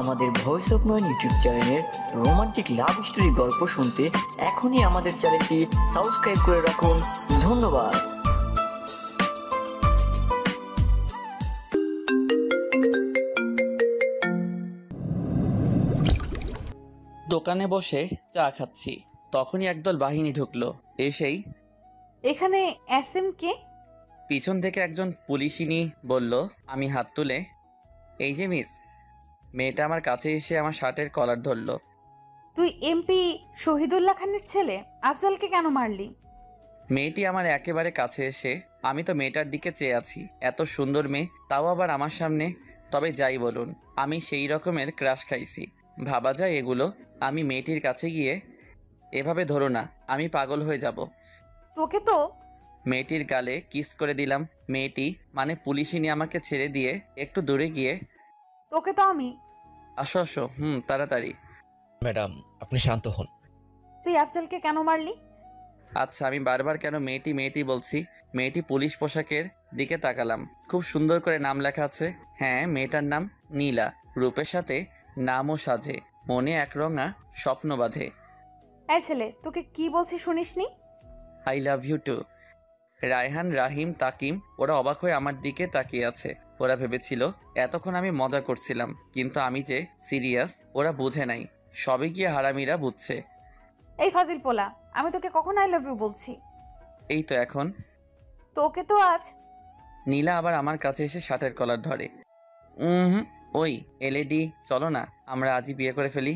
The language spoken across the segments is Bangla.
আমাদের ভয়েস অফ নয়ন ইউটিউব চ্যানেলের রোমান্টিক লাভ স্টোরি গল্প শুনতে এখনই আমাদের চ্যানেলটি সাবস্ক্রাইব করে রাখুন। ধন্যবাদ। দোকানে বসে চা খাচ্ছি, তখনই একদল বাহিনী ঢুকলো। এসেই এখানে এসএম কে? পিছন থেকে একজন পুলিশিনী বলল। আমি হাত তুলে, এই যে মিস। মেয়েটা আমার কাছে এসে আমার শার্টের কলার ধরল। তুই এমপি শহীদুল্লাহ খানের ছেলে, আফজলকে কেন মারলি? মেয়েটি আমার একেবারে কাছে এসে, আমি তো মেয়েটার দিকে চেয়ে আছি, এত সুন্দর মেয়ে, তাও আবার আমার সামনে। তবে যাই বলুন, আমি সেই রকমের ক্রাশ খাইছি, ভাবা যায় এগুলো। আমি মেয়েটির কাছে গিয়ে, এভাবে ধরো না, আমি পাগল হয়ে যাব। তোকে তো। মেয়েটির গালে কিস করে দিলাম। মেয়েটি মানে পুলিশিনী আমাকে ছেড়ে দিয়ে একটু দূরে গিয়ে, তোকে তো আমি। আসো আসো, তাড়াতাড়ি। ম্যাডাম, আপনি শান্ত হন। তুই আফজলকে কেন মারলি? আচ্ছা, আমি বারবার কেন মেয়েটি মেয়েটি বলছি? মেয়েটি পুলিশ পোশাকের দিকে তাকালাম, খুব সুন্দর করে নাম লেখা আছে। হ্যাঁ, মেয়েটার নাম নীলা। রূপের সাথে নামও সাজে, মনে একরঙা স্বপ্ন বাঁধে। এই ছেলে, তোকে কি বলছি শুনিসনি? I love you too. Raihan, Rahim, Takim ওরা অবাক হয়ে আমার দিকে তাকিয়ে আছে। ওরা ভেবেছিল এতক্ষণ আমি মজা করছিলাম, কিন্তু আমি যে সিরিয়াস ওরা বুঝে নাই। সবে গিয়ে হারামিরা বুঝছে। এই ফাজিল পোলা, আমি তোকে কখন আই লাভ ইউ বলছি? এই তো এখন। তোকে তো আজ। নীলা আবার আমার কাছে এসে শার্টের কলার ধরে। ওই এলএডি, চলো না আমরা আজই বিয়ে করে ফেলি।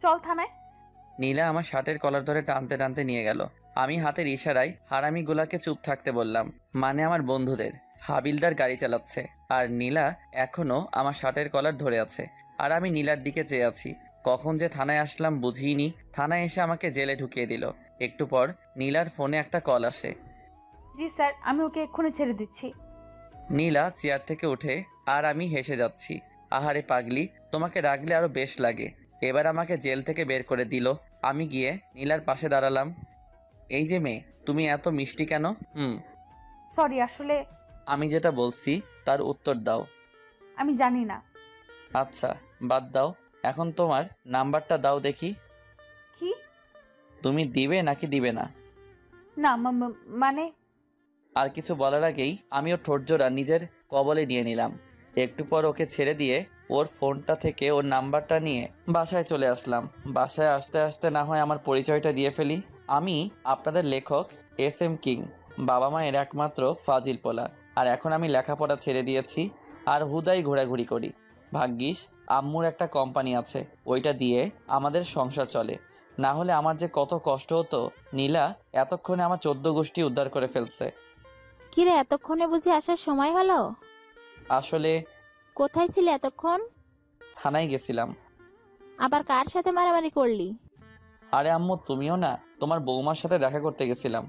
চল থানায়। নীলা আমার শার্টের কলার ধরে টানতে টানতে নিয়ে গেল। আমি হাতের ইশারায় হারামিগুলাকে চুপ থাকতে বললাম, মানে আমার বন্ধুদের। হাবিলদার গাড়ি চালাচ্ছে, আর নীলা এখনো আমার শার্টের কলার ধরে আছে, আর আমি নীলার দিকে চেয়ে আছি। কখন যে থানায় আসলাম বুঝিনি। থানায় এসে আমাকে জেলে ঢুকিয়ে দিল। একটু পর নীলার ফোনে একটা কল আসে। জি স্যার, আমি ওকে এক্ষুনি ছেড়ে দিচ্ছি। নীলা চেয়ার থেকে উঠে, আর আমি হেসে যাচ্ছি। আহারে পাগলি, তোমাকে রাখলে আরো বেশ লাগে। এবার আমাকে জেল থেকে বের করে দিল। আমি গিয়ে নীলার পাশে দাঁড়ালাম। এই যে মেয়ে, তুমি এত মিষ্টি কেন? সরি, আসলে আমি যেটা বলছি তার উত্তর দাও। আমি জানি না। আচ্ছা, বাদ দাও, এখন তোমার নাম্বারটা দাও দেখি। কি? তুমি দিবে নাকি দিবে না? না মানে। আর কিছু বলার আগেই আমি ওর ঠোঁটজোড়া নিজের কবলে নিয়ে নিলাম। একটু পর ওকে ছেড়ে দিয়ে ওর ফোনটা থেকে ওর নাম্বারটা নিয়ে বাসায় চলে আসলাম। বাসায় আসতে আসতে না হয় আমার পরিচয়টা দিয়ে ফেলি। আমি আপনাদের লেখক এসএম কিং, বাবা মায়ের একমাত্র ফাজিল পোলা। আর এখন আমি লেখাপড়া ছেড়ে দিয়েছি, আর হুদাই ঘোরাঘুরি করি। ভাগ্যিস আম্মুর একটা কোম্পানি আছে, ওইটা দিয়ে আমাদের সংসার চলে। না হলে আমার যে কত কষ্ট হতো। নীলা এতক্ষণে আমার 14 গোষ্ঠী উদ্ধার করে ফেলছে। কিরে, এতক্ষণে বুঝি আসার সময় হলো? আসলে কোথায় ছিলে এতক্ষণ? থানায় গেছিলাম। আবার কার সাথে মারামারি করলি? আরে আম্মু, তুমিও না, তোমার বৌমার সাথে দেখা করতে গেছিলাম।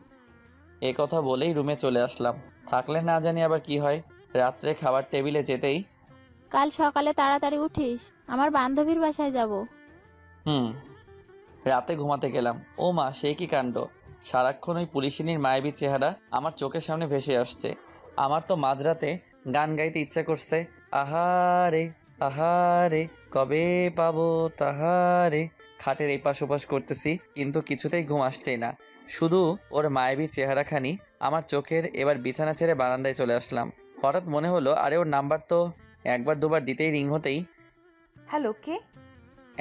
এ কথা বলেই রুমে চলে আসলাম। থাকলে না জানি আবার কি হয়। রাত্রে খাবার টেবিলে যেতেই, কাল সকালে তাড়াতাড়ি উঠিস, আমার বান্ধবীর বাসায় যাব। রাতে ঘুমাতে গেলাম। ও মা, সে কি কাণ্ড! সারাক্ষণ ওই পুলিশিনীর মায়াবী চেহারা আমার চোখের সামনে ভেসে আসছে। আমার তো মাঝরাতে গান গাইতে ইচ্ছা করছে। আহারে আহারে, কবে পাবো তাহারে। খাটের এপাশ ওপাশ করতেছি, কিন্তু কিছুতেই ঘুম আসছেই না। শুধু ওর মায়াবী চেহারাখানি আমার চোখের। এবার বিছানা ছেড়ে বারান্দায় চলে আসলাম। হঠাৎ মনে হলো, আরে ওর নাম্বার তো একবার দুবার দিতেই রিং হতেই। হ্যালো, কে?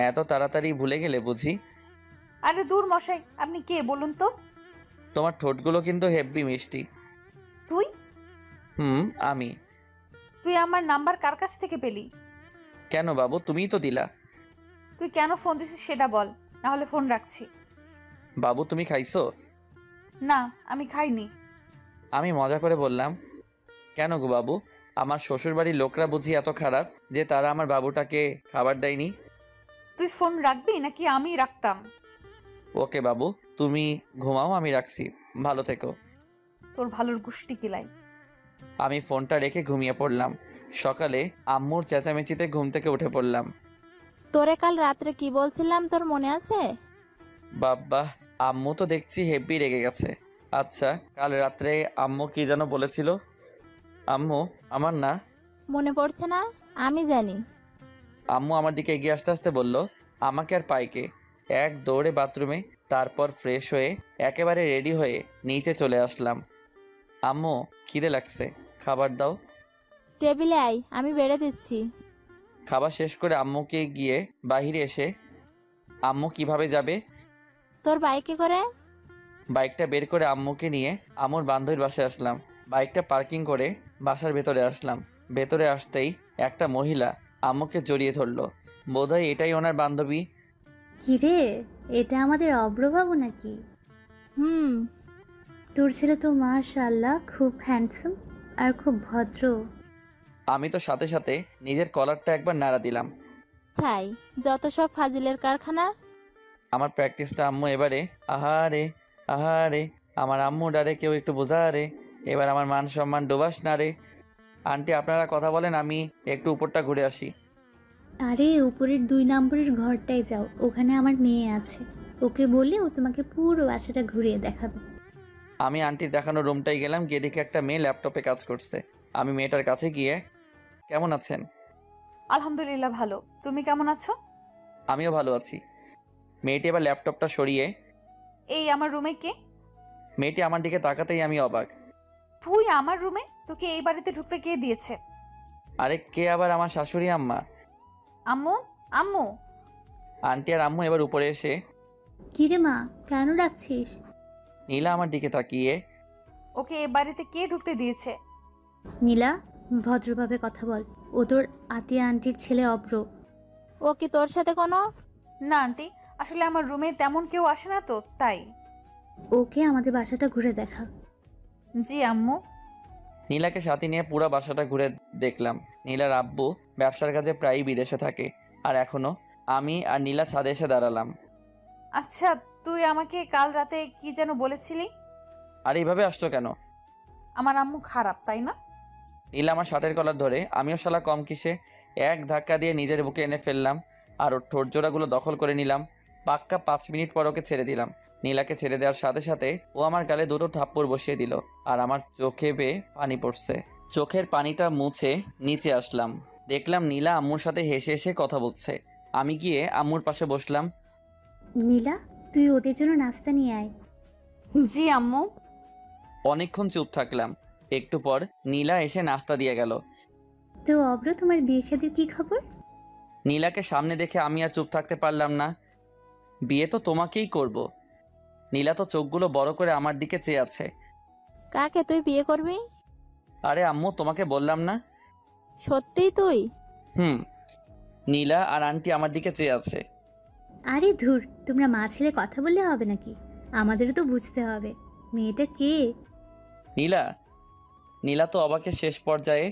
এত তাড়াতাড়ি ভুলে গেলে বুঝি? আরে দূর মশাই, আপনি কে বলুন তো? তোমার ঠোঁটগুলো কিন্তু হেব্বি মিষ্টি। তুই? আমি। তুই আমার নাম্বার কার কাছ থেকে পেলি? কেন বাবু, তুমিই তো দিলা। তুই কেন ফোন দিছিস সেটা বল, না হলে ফোন রাখছি। বাবু, তুমি খাইছো? না, আমি খাইনি। আমি মজা করে বললাম। কেন গো বাবু, আমার শ্বশুরবাড়ির লোকরা বুঝি এত খারাপ যে তারা আমার বাবুটাকে খাবার দেয়নি? তুই ফোন রাখবি নাকি আমি রাখতাম? ওকে বাবু, তুমি ঘুমাও, আমি রাখছি। ভালো থেকো। তোর ভালোর গুষ্টি কিলাই। আমি ফোনটা রেখে ঘুমিয়ে পড়লাম। সকালে আম্মুর চেঁচামেচিতে ঘুম থেকে উঠে পড়লাম। তোরে কাল রাত্রে কি বলছিলাম, তোর মনে আছে? বাবা, আম্মু তো দেখছি হেব্বি রেগে গেছে। আচ্ছা, কাল রাত্রে আম্মু কি যেন বলেছিল? আম্মু আমার না মনে পড়ছে না? আমি জানি। আম্মু আমার দিকে এগিয়ে আসতে আসতে বলল, আমাকে আর পাইকে। এক দৌড়ে বাথরুমে, তারপর ফ্রেশ হয়ে একেবারে রেডি হয়ে নিচে চলে আসলাম। আম্মু, খিদে লাগছে, খাবার দাও। টেবিলে আয়, আমি বেড়ে দিচ্ছি। খাবার শেষ করে আম্মুকে গিয়ে বাইরে এসে, আম্মু কিভাবে যাবে? তোর বাইকে করে? বাইকটা বের করে আম্মুকে নিয়ে আম্মুর বান্ধবীর বাসায় আসলাম। বাইকটা পার্কিং করে বাসার ভেতরে আসলাম। ভেতরে আসতেই একটা মহিলা আম্মুকে জড়িয়ে ধরলো। বোধহয় এটাই ওনার বান্ধবী। কিরে, এটা আমাদের অব্রবাবু নাকি? হুম। তোর ছেলে তো মাশাআল্লাহ খুব হ্যান্ডসাম আর খুব ভদ্র। আমি তো সাথে সাথে নিজের কলারটা একবার নাড়া দিলাম। তাই যত সব ফাজিলের কারখানা। আমার প্র্যাকটিসটা আম্মু এবারে। আহারে আহারে, আমার আম্মু ডারে কেউ একটু বোঝা রে, এবার আমার মান সম্মান ডোবাস না রে। আন্টি আপনারা কথা বলেন, আমি একটু উপরটা ঘুরে আসি। আরে উপরের 2 নম্বরের ঘরটায় যাও, ওখানে আমার মেয়ে আছে, ওকে বললে ও তোমাকে পুরো বাসাটা ঘুরিয়ে দেখাবে। আমি আন্টির দেখানো রুমটাই গেলাম, গিয়ে দেখি একটা মেয়ে ল্যাপটপে কাজ করছে। আমি মেয়েটার কাছে গিয়ে, কেমন আছেন? আলহামদুলিল্লাহ ভালো, তুমি কেমন আছো? আমিও ভালো আছি। মেয়েটি এবার ল্যাপটপটা সরিয়ে, এই আমার রুমে কে? মেয়েটি আমার দিকে তাকাতেই আমি অবাক। তুই আমার রুমে? তোকে এই বাড়িতে ঢুকতে কে দিয়েছে? আরে কে আবার? আমার শাশুড়ি আম্মা। আম্মু? আম্মু? আন্টি আর আম্মু এবার উপরে এসে, কিরে মা, কেন ডাকছিস? নীলা আমার দিকে তাকিয়ে, ওকে এই বাড়িতে কে ঢুকতে দিয়েছে? নীলা, ভদ্রভাবে কথা বল, ও তোর আতিয়া আন্টির ছেলে অব্র। ও কি তোর সাথে কোনো? না আন্টি, আসলে আমার রুমে তেমন কেউ আসে না তো তাই। ওকে আমাদের বাসাটা ঘুরে দেখা। জি আম্মু। নীলাকে সাথে নিয়ে পুরো বাসাটা ঘুরে দেখলাম। নীলার আব্বু ব্যবসার কাজে প্রায়ই বিদেশে থাকে, আর এখনো আমি আর নীলা ছাদে এসে দাঁড়ালাম। আচ্ছা, তুই আমাকে কাল রাতে কি যেন বলেছিলি? আর এইভাবে আসছো কেন? আমার আম্মু খারাপ, তাই না? নীলা আমার শার্টের কলার ধরে, আমিও শালা কম কিসে, এক ধাক্কা দিয়ে নিজের বুকে এনে ফেললাম আর ওর ঠোঁটজোড়াগুলো দখল করে নিলাম। পাক্কা 5 মিনিট পর ওকে ছেড়ে দিলাম। নীলাকে ছেড়ে দেওয়ার সাথে সাথে ও আমার গালে 2টো থাপ্পড় বসিয়ে দিল, আর আমার চোখে বেয়ে পানি পড়ছে। চোখের পানিটা মুছে নিচে আসলাম, দেখলাম নীলা আম্মুর সাথে হেসে হেসে কথা বলছে। আমি গিয়ে আম্মুর পাশে বসলাম। নীলা, তুই ওদের জন্য নাস্তা নিয়ে আয়। জি আম্মু। অনেকক্ষণ চুপ থাকলাম। একটু পর নীলা এসে নাস্তা দিয়ে গেল। তো অব্র, তোমার বিয়ে শাদীর কি খবর? নীলাকে সামনে দেখে আমি আর চুপ থাকতে পারলাম না। বিয়ে তো তোমাকেই করব। নীলা তো চোখগুলো বড় করে আমার দিকে চেয়ে আছে। কাকে তুই বিয়ে করবি? আরে আম্মু, তোমাকে বললাম না? সত্যিই তুই? হুম। নীলা আর আন্টি আমার দিকে চেয়ে আছে। আরে ধুর, তোমরা মা ছেলে কথা বললে হবে নাকি? আমাদেরও তো বুঝতে হবে মেয়েটা কে। নীলা? নীলা তো অবাকের শেষ পর্যায়ে।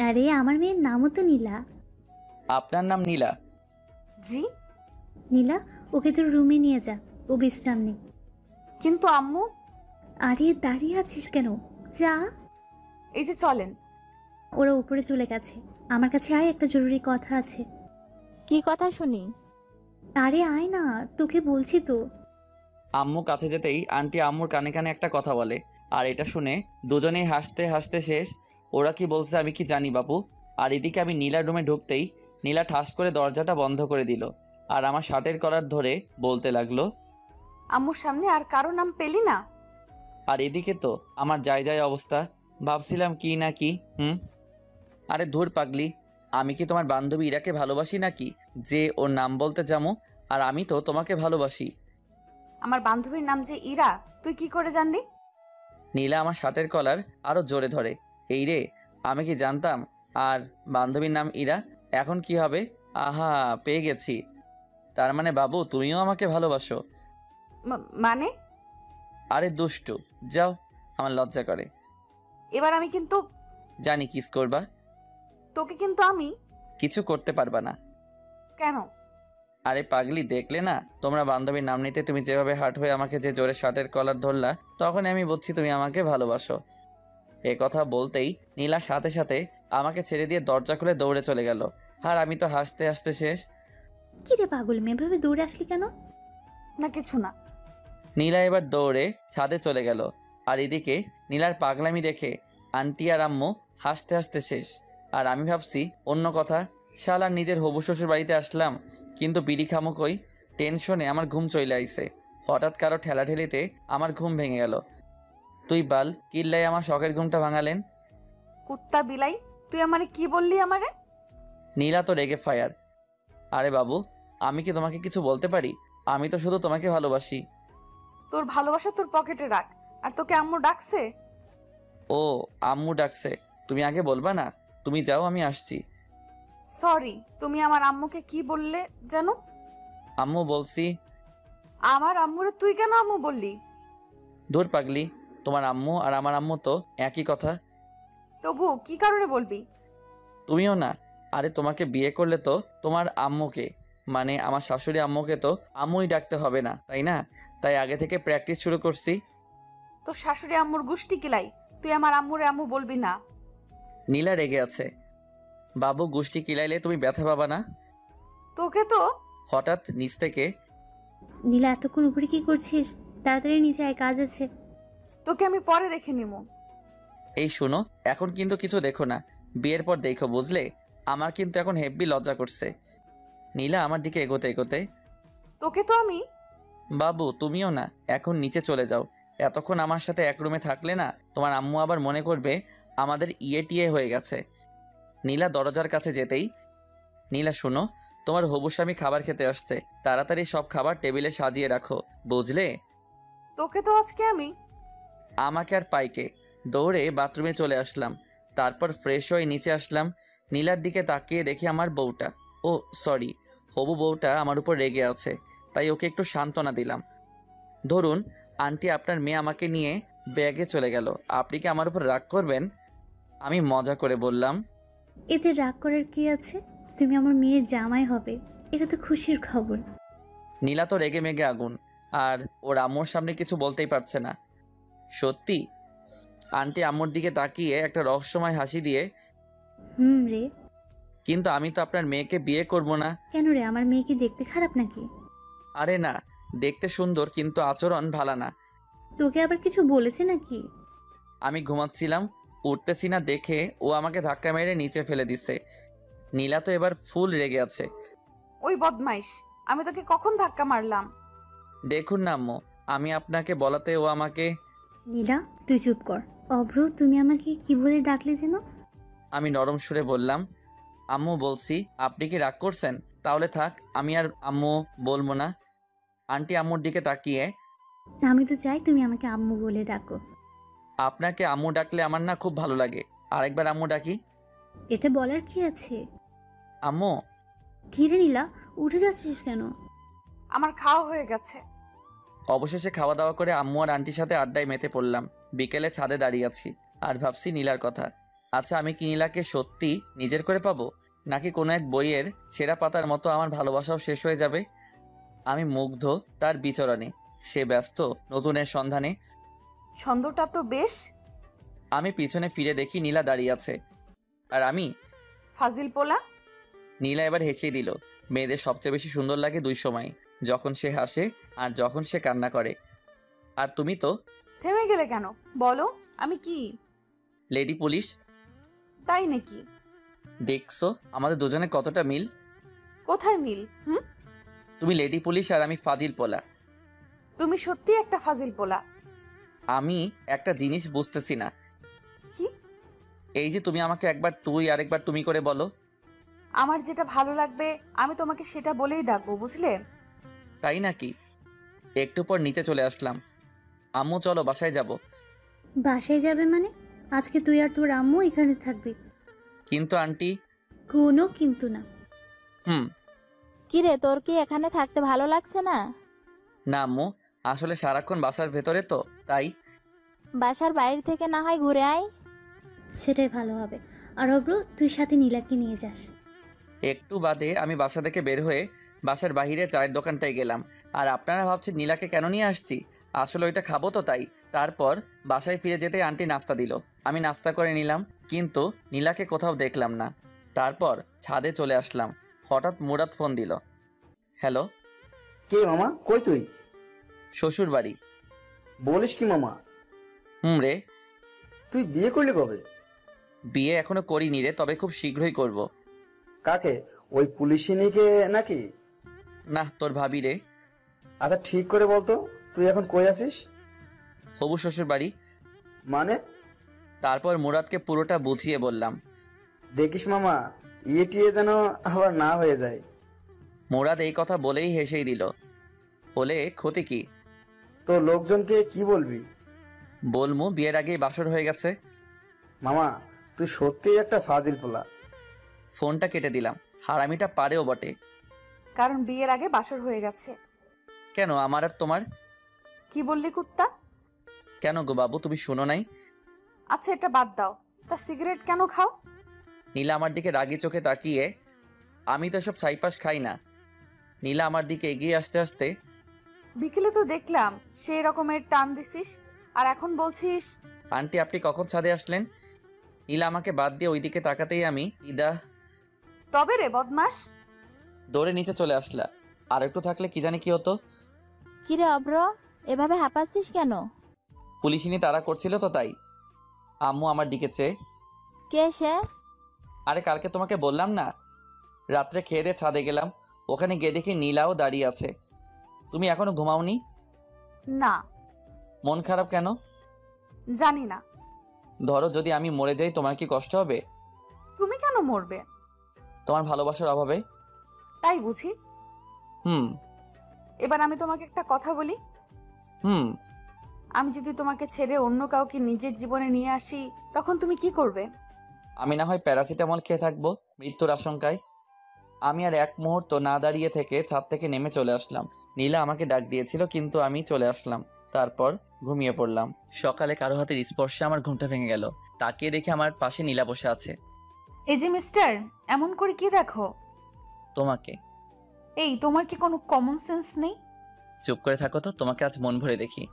আরে আমার মেয়ের নামও তো নীলা। আপনার নাম নীলা? জি। নীলা, ওকে তোর রুমে নিয়ে যা, ও বিশ্রাম নেই। কিন্তু আম্মু। আরে দাঁড়িয়ে আছিস কেন, যা। এই যে চলেন। ওরা উপরে চলে গেছে, আমার কাছে আয়, একটা জরুরি কথা আছে। কি কথা শুনি? আরে আয় না, তোকে বলছি তো। আম্মু কাছে যেতেই আন্টি আম্মুর কানে কানে একটা কথা বলে, আর এটা শুনে দুজনেই হাসতে হাসতে শেষ। ওরা কি বলছে আমি কি জানি বাপু। আর এদিকে আমি নীলার রুমে ঢুকতেই নীলা ঠাস করে দরজাটা বন্ধ করে দিল, আর আমার শার্টের কলার ধরে বলতে লাগলো, আম্মুর সামনে আর কারো নাম পেলি না? আর এদিকে তো আমার যায় যায় অবস্থা, ভাবছিলাম কি না কি। আরে ধুর পাগলি, আমি কি তোমার বান্ধবী ইরাকে ভালোবাসি নাকি যে ওর নাম বলতে যাবো? আর আমি তো তোমাকে ভালোবাসি। আমার বান্ধবীর নাম যে ইরা, তুই কি করে জানলি? নীলা আমার শার্টের কলার আরো জোরে ধরে। এই রে, আমি কি জানতাম? আর বান্ধবীর নাম ইরা, এখন কি হবে? আহা, পেয়ে গেছি। তার মানে বাবু তুমিও আমাকে ভালোবাসো? মানে? আরে দুষ্টু, যাও, আমার লজ্জা করে। এবার আমি কিন্তু। জানি কিস করবা। তোকে কিন্তু আমি। কিছু করতে পারবা না। কেন? আরে পাগলি, দেখলে না তোমরা বান্ধবীর নাম নিতে তুমি যেভাবে হার্ট হয়ে আমাকে যে জোরে শার্টের কলার ধরলা, তখন আমি বুঝছি তুমি আমাকে ভালোবাসো। এ কথা বলতেই নীলা সাথে সাথে আমাকে ছেড়ে দিয়ে দরজা খুলে দৌড়ে চলে গেল, আর আমি তো হাসতে হাসতে শেষ। কি রে পাগল মেয়ে, এভাবে দৌড়ে আসলি কেন? না কিছু না। নীলা এবার দৌড়ে ছাদে চলে গেল, আর এদিকে নীলার পাগলামি দেখে আন্টি আর আম্মু হাসতে হাসতে শেষ। আর আমি ভাবছি অন্য কথা, শালা নিজের হবু শ্বশুর বাড়িতে আসলাম, কিন্তু বিড়ি খামো কই। টেনশনে আমার ঘুম চলে আইছে। হঠাৎ কারো ঠেলাঠেলিতে আমার ঘুম ভেঙে গেল। তুই বাল কিল্লাই আমার শখের ঘুমটা ভাঙালেন। কুত্তা বিলাই, তুই আমারে কি বললি আমারে? নীলা তো রেগে ফায়ার। আরে বাবু, আমি কি তোমাকে কিছু বলতে পারি? আমি তো শুধু তোমাকে ভালোবাসি। তোর ভালোবাসা তোর পকেটে রাখ। আর তোকে আম্মু ডাকছে? ও, আম্মু ডাকছে? তুমি আগে বলবা না? তুমি যাও, আমি আসছি। সরি, তুমি আমার আম্মুকে কি বললে যেন? আম্মু বলছি। আমার আম্মুরে তুই কেন আম্মু বললি? দূর পাগলি, তোমার আম্মু আর আমার আম্মু তো একই কথা। তবু কি কারণে বলবি? তুমিও না। আরে তোমাকে বিয়ে করলে তো তোমার আম্মুকে, মানে আমার শাশুড়ি আম্মুকে তো আম্মুই ডাকতে হবে না, তাই না? তাই আগে থেকে প্র্যাকটিস শুরু করছি। তোর শাশুড়ি আম্মুর গুষ্টি কিলাই, তুই আমার আম্মুরে আম্মু বলবি না। নীলা রেগে আছে। বাবু গোষ্ঠী কিলাইলে তুমি ব্যথা পাবা না? তোকে তো। হঠাৎ নিচ থেকে নীলা, এতক্ষণ উপরে কি করছিস? তাড়াতাড়ি নিচে আয়, কাজ আছে। তোকে আমি পরে দেখে নিবো। এই শোনো, এখন কিন্তু কিছু দেখো না, বিয়ের পর দেখো, বুঝলে? আমার কিন্তু এখন হেব্বি লজ্জা করছে। নীলা আমার দিকে এগোতে এগোতে, তোকে তো আমি। বাবু তুমিও না, এখন নিচে চলে যাও। এতক্ষণ আমার সাথে এক রুমে থাকলে না, তোমার আম্মু আবার মনে করবে আমাদের টিয়ে হয়ে গেছে। নীলা দরজার কাছে যেতেই, নীলা শোনো, তোমার হবু স্বামী খাবার খেতে আসছে, তাড়াতাড়ি সব খাবার টেবিলে সাজিয়ে রাখো, বুঝলে? তোকে তো আজকে আমি। আমাকে আর পাইকে দৌড়ে বাথরুমে চলে আসলাম। তারপর ফ্রেশ হয়ে নিচে আসলাম। নীলার দিকে তাকিয়ে দেখি আমার বউটা, ও সরি, হবু বউটা আমার উপর রেগে আছে, তাই ওকে একটু সান্ত্বনা দিলাম। ধরুন আন্টি, আপনার মেয়ে আমাকে নিয়ে ব্যাগে চলে গেল, আপনি কি আমার উপর রাগ করবেন? আমি মজা করে বললাম। এতে রাগ করার কি আছে? তুমি আমার মেয়ের জামাই হবে, এটা তো খুশির খবর। নীলা তো রেগে মেগে আগুন, আর ওর আম্মুর সামনে কিছু বলতেই পারছে না। সত্যি? আন্টি আম্মুর দিকে তাকিয়ে একটা রহস্যময় হাসি দিয়ে, রে। কিন্তু আমি তো আপনার মেয়েকে বিয়ে করব না। কেন রে, আমার মেয়ে কি দেখতে খারাপ নাকি? আরে না, দেখতে সুন্দর, কিন্তু আচরণ ভালো না। তোকে আবার কিছু বলেছে নাকি? আমি ঘুমাচ্ছিলাম, উঠতেছি না দেখে ও আমাকে ধাক্কা মেরে নিচে ফেলে দিছে। নীলা তো এবার ফুল রেগে আছে। ওই বদমাইশ, আমি তোকে কখন ধাক্কা মারলাম? দেখুন না আম্মু, আমি আপনাকে বলাতে ও আমাকে। নীলা, তুই চুপ কর। অভ্র, তুমি আমাকে কি বলে ডাকলে যেন? আমি নরম সুরে বললাম, আম্মু বলছি। আপনি কি রাগ করছেন? তাহলে থাক, আমি আর আম্মু বলবো না। আন্টি আম্মুর দিকে তাকিয়ে, আমি তো চাই তুমি আমাকে আম্মু বলে ডাকো। আপনাকে আম্মু ডাকলে আমার না খুব ভালো লাগে, আরেকবার আম্মু ডাকি। এতে বলার কি আছে? আম্মু। কি রে নীলা, উঠে যাচ্ছিস কেন? আমার খাওয়া হয়ে গেছে। অবশেষে খাওয়া দাওয়া করে আম্মু আর আন্টির সাথে আড্ডায় মেতে পড়লাম। বিকেলে ছাদে দাঁড়িয়ে আছি আর ভাবছি নীলার কথা। আচ্ছা, আমি কি নীলাকে সত্যি নিজের করে পাবো, নাকি কোনো এক বইয়ের ছেঁড়া পাতার মতো আমার ভালোবাসাও শেষ হয়ে যাবে? আমি মুগ্ধ তার বিচরণে, সে ব্যস্ত নতুনের সন্ধানে। ছন্দটা তো বেশ। আমি পিছনে ফিরে দেখি নীলা দাঁড়িয়ে আছে, আর আমি। ফাজিল পোলা। নীলা এবার হেসেই দিল। মেয়েদের সবচেয়ে বেশি সুন্দর লাগে দুই সময়, যখন সে হাসে আর যখন সে কান্না করে। আর তুমি তো থেমে গেলে কেন? বলো, আমি কি? Lady police. তাই নাকি? দেখছো আমাদের দুজনে কতটা মিল? কোথায় মিল? তুমি লেডি পুলিশ আর আমি ফাজিল পোলা। তুমি সত্যি একটা ফাজিল পোলা। আমি একটা জিনিস বুঝতেছি না। কি? এই যে তুমি আমাকে একবার তুই আর একবার তুমি করে বলো। আমার যেটা ভালো লাগবে আমি তোমাকে সেটা বলেই ডাকবো, বুঝলে? তাই নাকি? একটু পর নিচে চলে আসলাম। আম্মু চলো বাসায় যাব। বাসায় যাবে মানে? আজকে তুই আর তোর আম্মু এখানে থাকবে। কিন্তু আন্টি। কোনো কিন্তু না। কিরে, তোর কি এখানে থাকতে ভালো লাগছে না? না আম্মু, আসলে সারাক্ষণ বাসার ভেতরে তো, তাই। বাসার বাইরে থেকে না হয় ঘুরে আয়। সেটাই ভালো হবে। আর অভ্র, তুই সাথে নীলাকে নিয়ে যাস। একটু বাদে আমি বাসা থেকে বের হয়ে বাসার বাইরে চায়ের দোকানটায় গেলাম। আর আপনারা ভাবছেন নীলাকে কেন নিয়ে আসছি? আসলে ওইটা খাবো তো, তাই। তারপর বাসায় ফিরে যেতে আন্টি নাস্তা দিল, আমি নাস্তা করে নিলাম, কিন্তু নীলাকে কোথাও দেখলাম না। তারপর ছাদে চলে আসলাম। হঠাৎ মুরাদ ফোন দিল। হ্যালো। কে মামা, কই তুই? শ্বশুর বাড়ি। বলিস কি মামা? রে। তুই বিয়ে করলি কবে? বিয়ে এখনো করিনি রে, তবে খুব শীঘ্রই করব। কাকে? ওই পুলিশিনীকে নাকি? না, তোর ভাবি রে। আচ্ছা ঠিক করে বলতো, তুই এখন কই আছিস? হবু শ্বশুর বাড়ি। মানে? তারপর মুরাদকে পুরোটা বুঝিয়ে বললাম। দেখিস মামা, ইয়ে টিয়ে যেন আবার না হয়ে যায়। মুরাদ এই কথা বলেই হেসেই দিল। বলে ক্ষতি কি? তো লোকজনকে কি বলবি? বলমু বিয়ের আগেই বাসর হয়ে গেছে। মামা, তুই সত্যিই একটা ফাজিল পোলা। ফোনটা কেটে দিলাম। হারামিটা পারেও বটে। কারণ বিয়ের আগে বাসর হয়ে গেছে। কেন, আমার আর তোমার? কি বললি কুত্তা? কেন গো বাবু, তুমি শুনো নাই? আচ্ছা এটা বাদ দাও, তা সিগারেট কেন খাও? নীলা আমার দিকে রাগি চোখে তাকিয়ে, আমি তো এসব ছাইপাস খাই না। নীলা আমার দিকে এগিয়ে আসতে আসতে, বিকেলে তো দেখলাম সেই রকমের টান দিছিস, আর এখন বলছিস। আন্টি আপনি কখন ছাদে আসলেন? নীলা আমাকে বাদ দিয়ে ওইদিকে তাকাতেই আমি তবে রে বদমাস। দৌড়ে নিচে চলে আসলা। আর একটু থাকলে কি জানি কি হতো। কিরে অব্র, এভাবে হাঁপাচ্ছিস কেন? পুলিশিনি তাড়া করছিল তো তাই। আম্মু আমার দিকে চেয়ে, কে সে? আরে কালকে তোমাকে বললাম না, রাত্রে খেয়ে দিয়ে ছাদে গেলাম, ওখানে গিয়ে দেখি নীলাও দাঁড়িয়ে আছে। তুমি এখনো ঘুমাওনি? না। মন খারাপ কেন? জানি না। ধরো যদি আমি মরে যাই, তোমার কি কষ্ট হবে? তুমি কেন মরবে? তোমার ভালোবাসার অভাবে। তাই বুঝি। হুম। এবার আমি তোমাকে একটা কথা বলি। হুম। আমি যদি তোমাকে ছেড়ে অন্য কাউকে নিজের জীবনে নিয়ে আসি, তখন তুমি কি করবে? আমি না হয় প্যারাসিটামল খেয়ে থাকবো মৃত্যুর আশঙ্কায়। আমি আর এক মুহূর্ত না দাঁড়িয়ে থেকে ছাদ থেকে নেমে চলে আসলাম। নীলা আমাকে ডাক দিয়েছিল, কিন্তু আমি চলে আসলাম। তারপর ঘুমিয়ে পড়লাম। সকালে কারো হাতের স্পর্শে আমার ঘুমটা ভেঙে গেল। তাকিয়ে দেখে আমার পাশে নীলা বসে আছে। এই যে মিস্টার, এমন করে কি দেখো? তোমাকে। এই তোমার কি কোনো কমন সেন্স নেই? চুপ করে থাকো তো, তোমাকে আজ মন ভরে দেখি।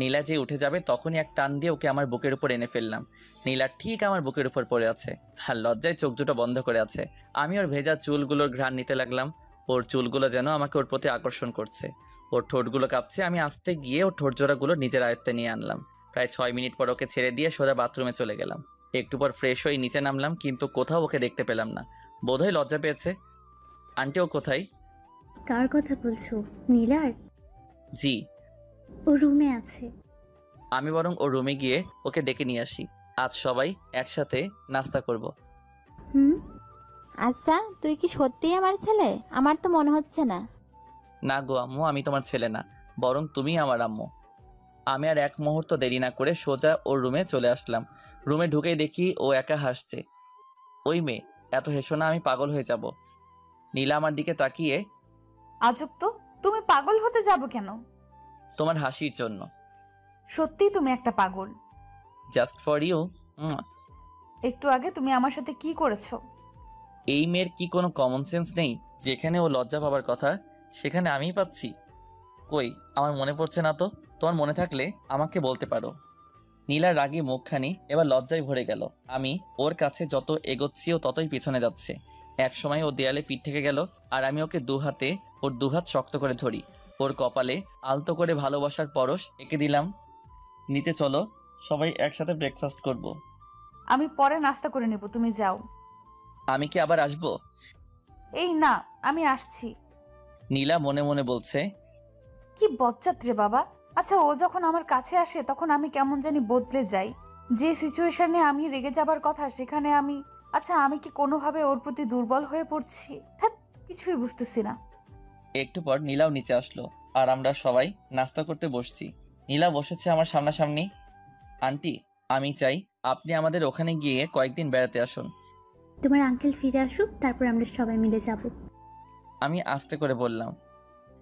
নীলা যে উঠে যাবে তখনই এক টান দিয়ে ওকে আমার বুকের উপর এনে ফেললাম। নীলা ঠিক আমার বুকের উপর পড়ে আছে, আর লজ্জায় চোখ দুটো বন্ধ করে আছে। আমি ওর ভেজা চুলগুলোর ঘ্রাণ নিতে লাগলাম। ওর চুলগুলো যেন আমাকে ওর প্রতি আকর্ষণ করছে। ওর ঠোঁটগুলো কাঁপছে। আমি আস্তে গিয়ে ওর ঠোঁট জোড়াগুলো নিজের আয়ত্তে নিয়ে আনলাম। প্রায় 6 মিনিট পর ওকে ছেড়ে দিয়ে সোজা বাথরুমে চলে গেলাম। একটু পর ফ্রেশ হয়ে নিচে নামলাম, কিন্তু কোথাও ওকে দেখতে পেলাম না। বোধহয় লজ্জা পেয়েছে। আন্টি ও কোথায়? কার কথা বলছো? নীলার? জি। ও রুমে আছে। আমি বরং ওর রুমে গিয়ে ওকে ডেকে নিয়ে আসি। আজ সবাই একসাথে নাস্তা করব। হুম। আচ্ছা, তুই কি সত্যিই আমার ছেলে? আমার তো মনে হচ্ছে না। না গো আম্মু, আমি তোমার ছেলে না, বরং তুমি আমার আম্মু। আমি আর এক মুহূর্ত দেরি না করে সোজা ওর রুমে চলে আসলাম। রুমে ঢুকেই দেখি ও একা হাসছে। ওই মেয়ে, এত হেসো না, আমি পাগল হয়ে যাব। নীলা আমার দিকে তাকিয়ে, আজব তো, তুমি পাগল হতে যাবো কেন? তোমার হাসির জন্য। সত্যিই তুমি একটা পাগল। Just for you. একটু আগে তুমি আমার সাথে কি করেছো? এই মেয়ের কি কোনো কমন সেন্স নেই? যেখানে ও লজ্জা পাবার কথা, সেখানে আমিই পাচ্ছি। কই, আমার মনে পড়ছে না তো। তোমার মনে থাকলে আমাকে বলতে পারো। নীলার রাগী মুখখানি এবার লজ্জায় ভরে গেল। আমি ওর কাছে যত এগোচ্ছি ও ততই পিছনে যাচ্ছে। এক সময় ও দেয়ালে পিঠ থেকে গেল, আর আমি ওকে ওর দুহাত শক্ত করে ধরি। ওর কপালে আলতো করে ভালোবাসার পরশ এঁকে দিলাম। নিতে চলো, সবাই একসাথে ব্রেকফাস্ট করব। আমি পরে নাস্তা করে নেব, তুমি যাও। আমি কি আবার আসবো? এই না, আমি আসছি। নীলা মনে মনে বলছে, কি বজ্জাত রে বাবা। আচ্ছা, ও যখন আমার কাছে আসে তখন আমি কেমন জানি বদলে যাই। যে সিচুয়েশনে আমি রেগে যাবার কথা, সেখানে আমি আমি কি কোনোভাবে ওর প্রতি দুর্বল হয়ে পড়ছি? ধ্যাৎ, কিছুই বুঝতেছি না। একটু পর নীলাও নিচে আসলো, আর আমরা সবাই নাস্তা করতে বসছি। নীলা বসেছে আমার সামনাসামনি। আন্টি, আমি চাই আপনি আমাদের ওখানে গিয়ে কয়েকদিন বেড়াতে আসুন। তোমার আঙ্কেল ফিরে আসুক, তারপর আমরা সবাই মিলে যাব। আমি আস্তে করে বললাম,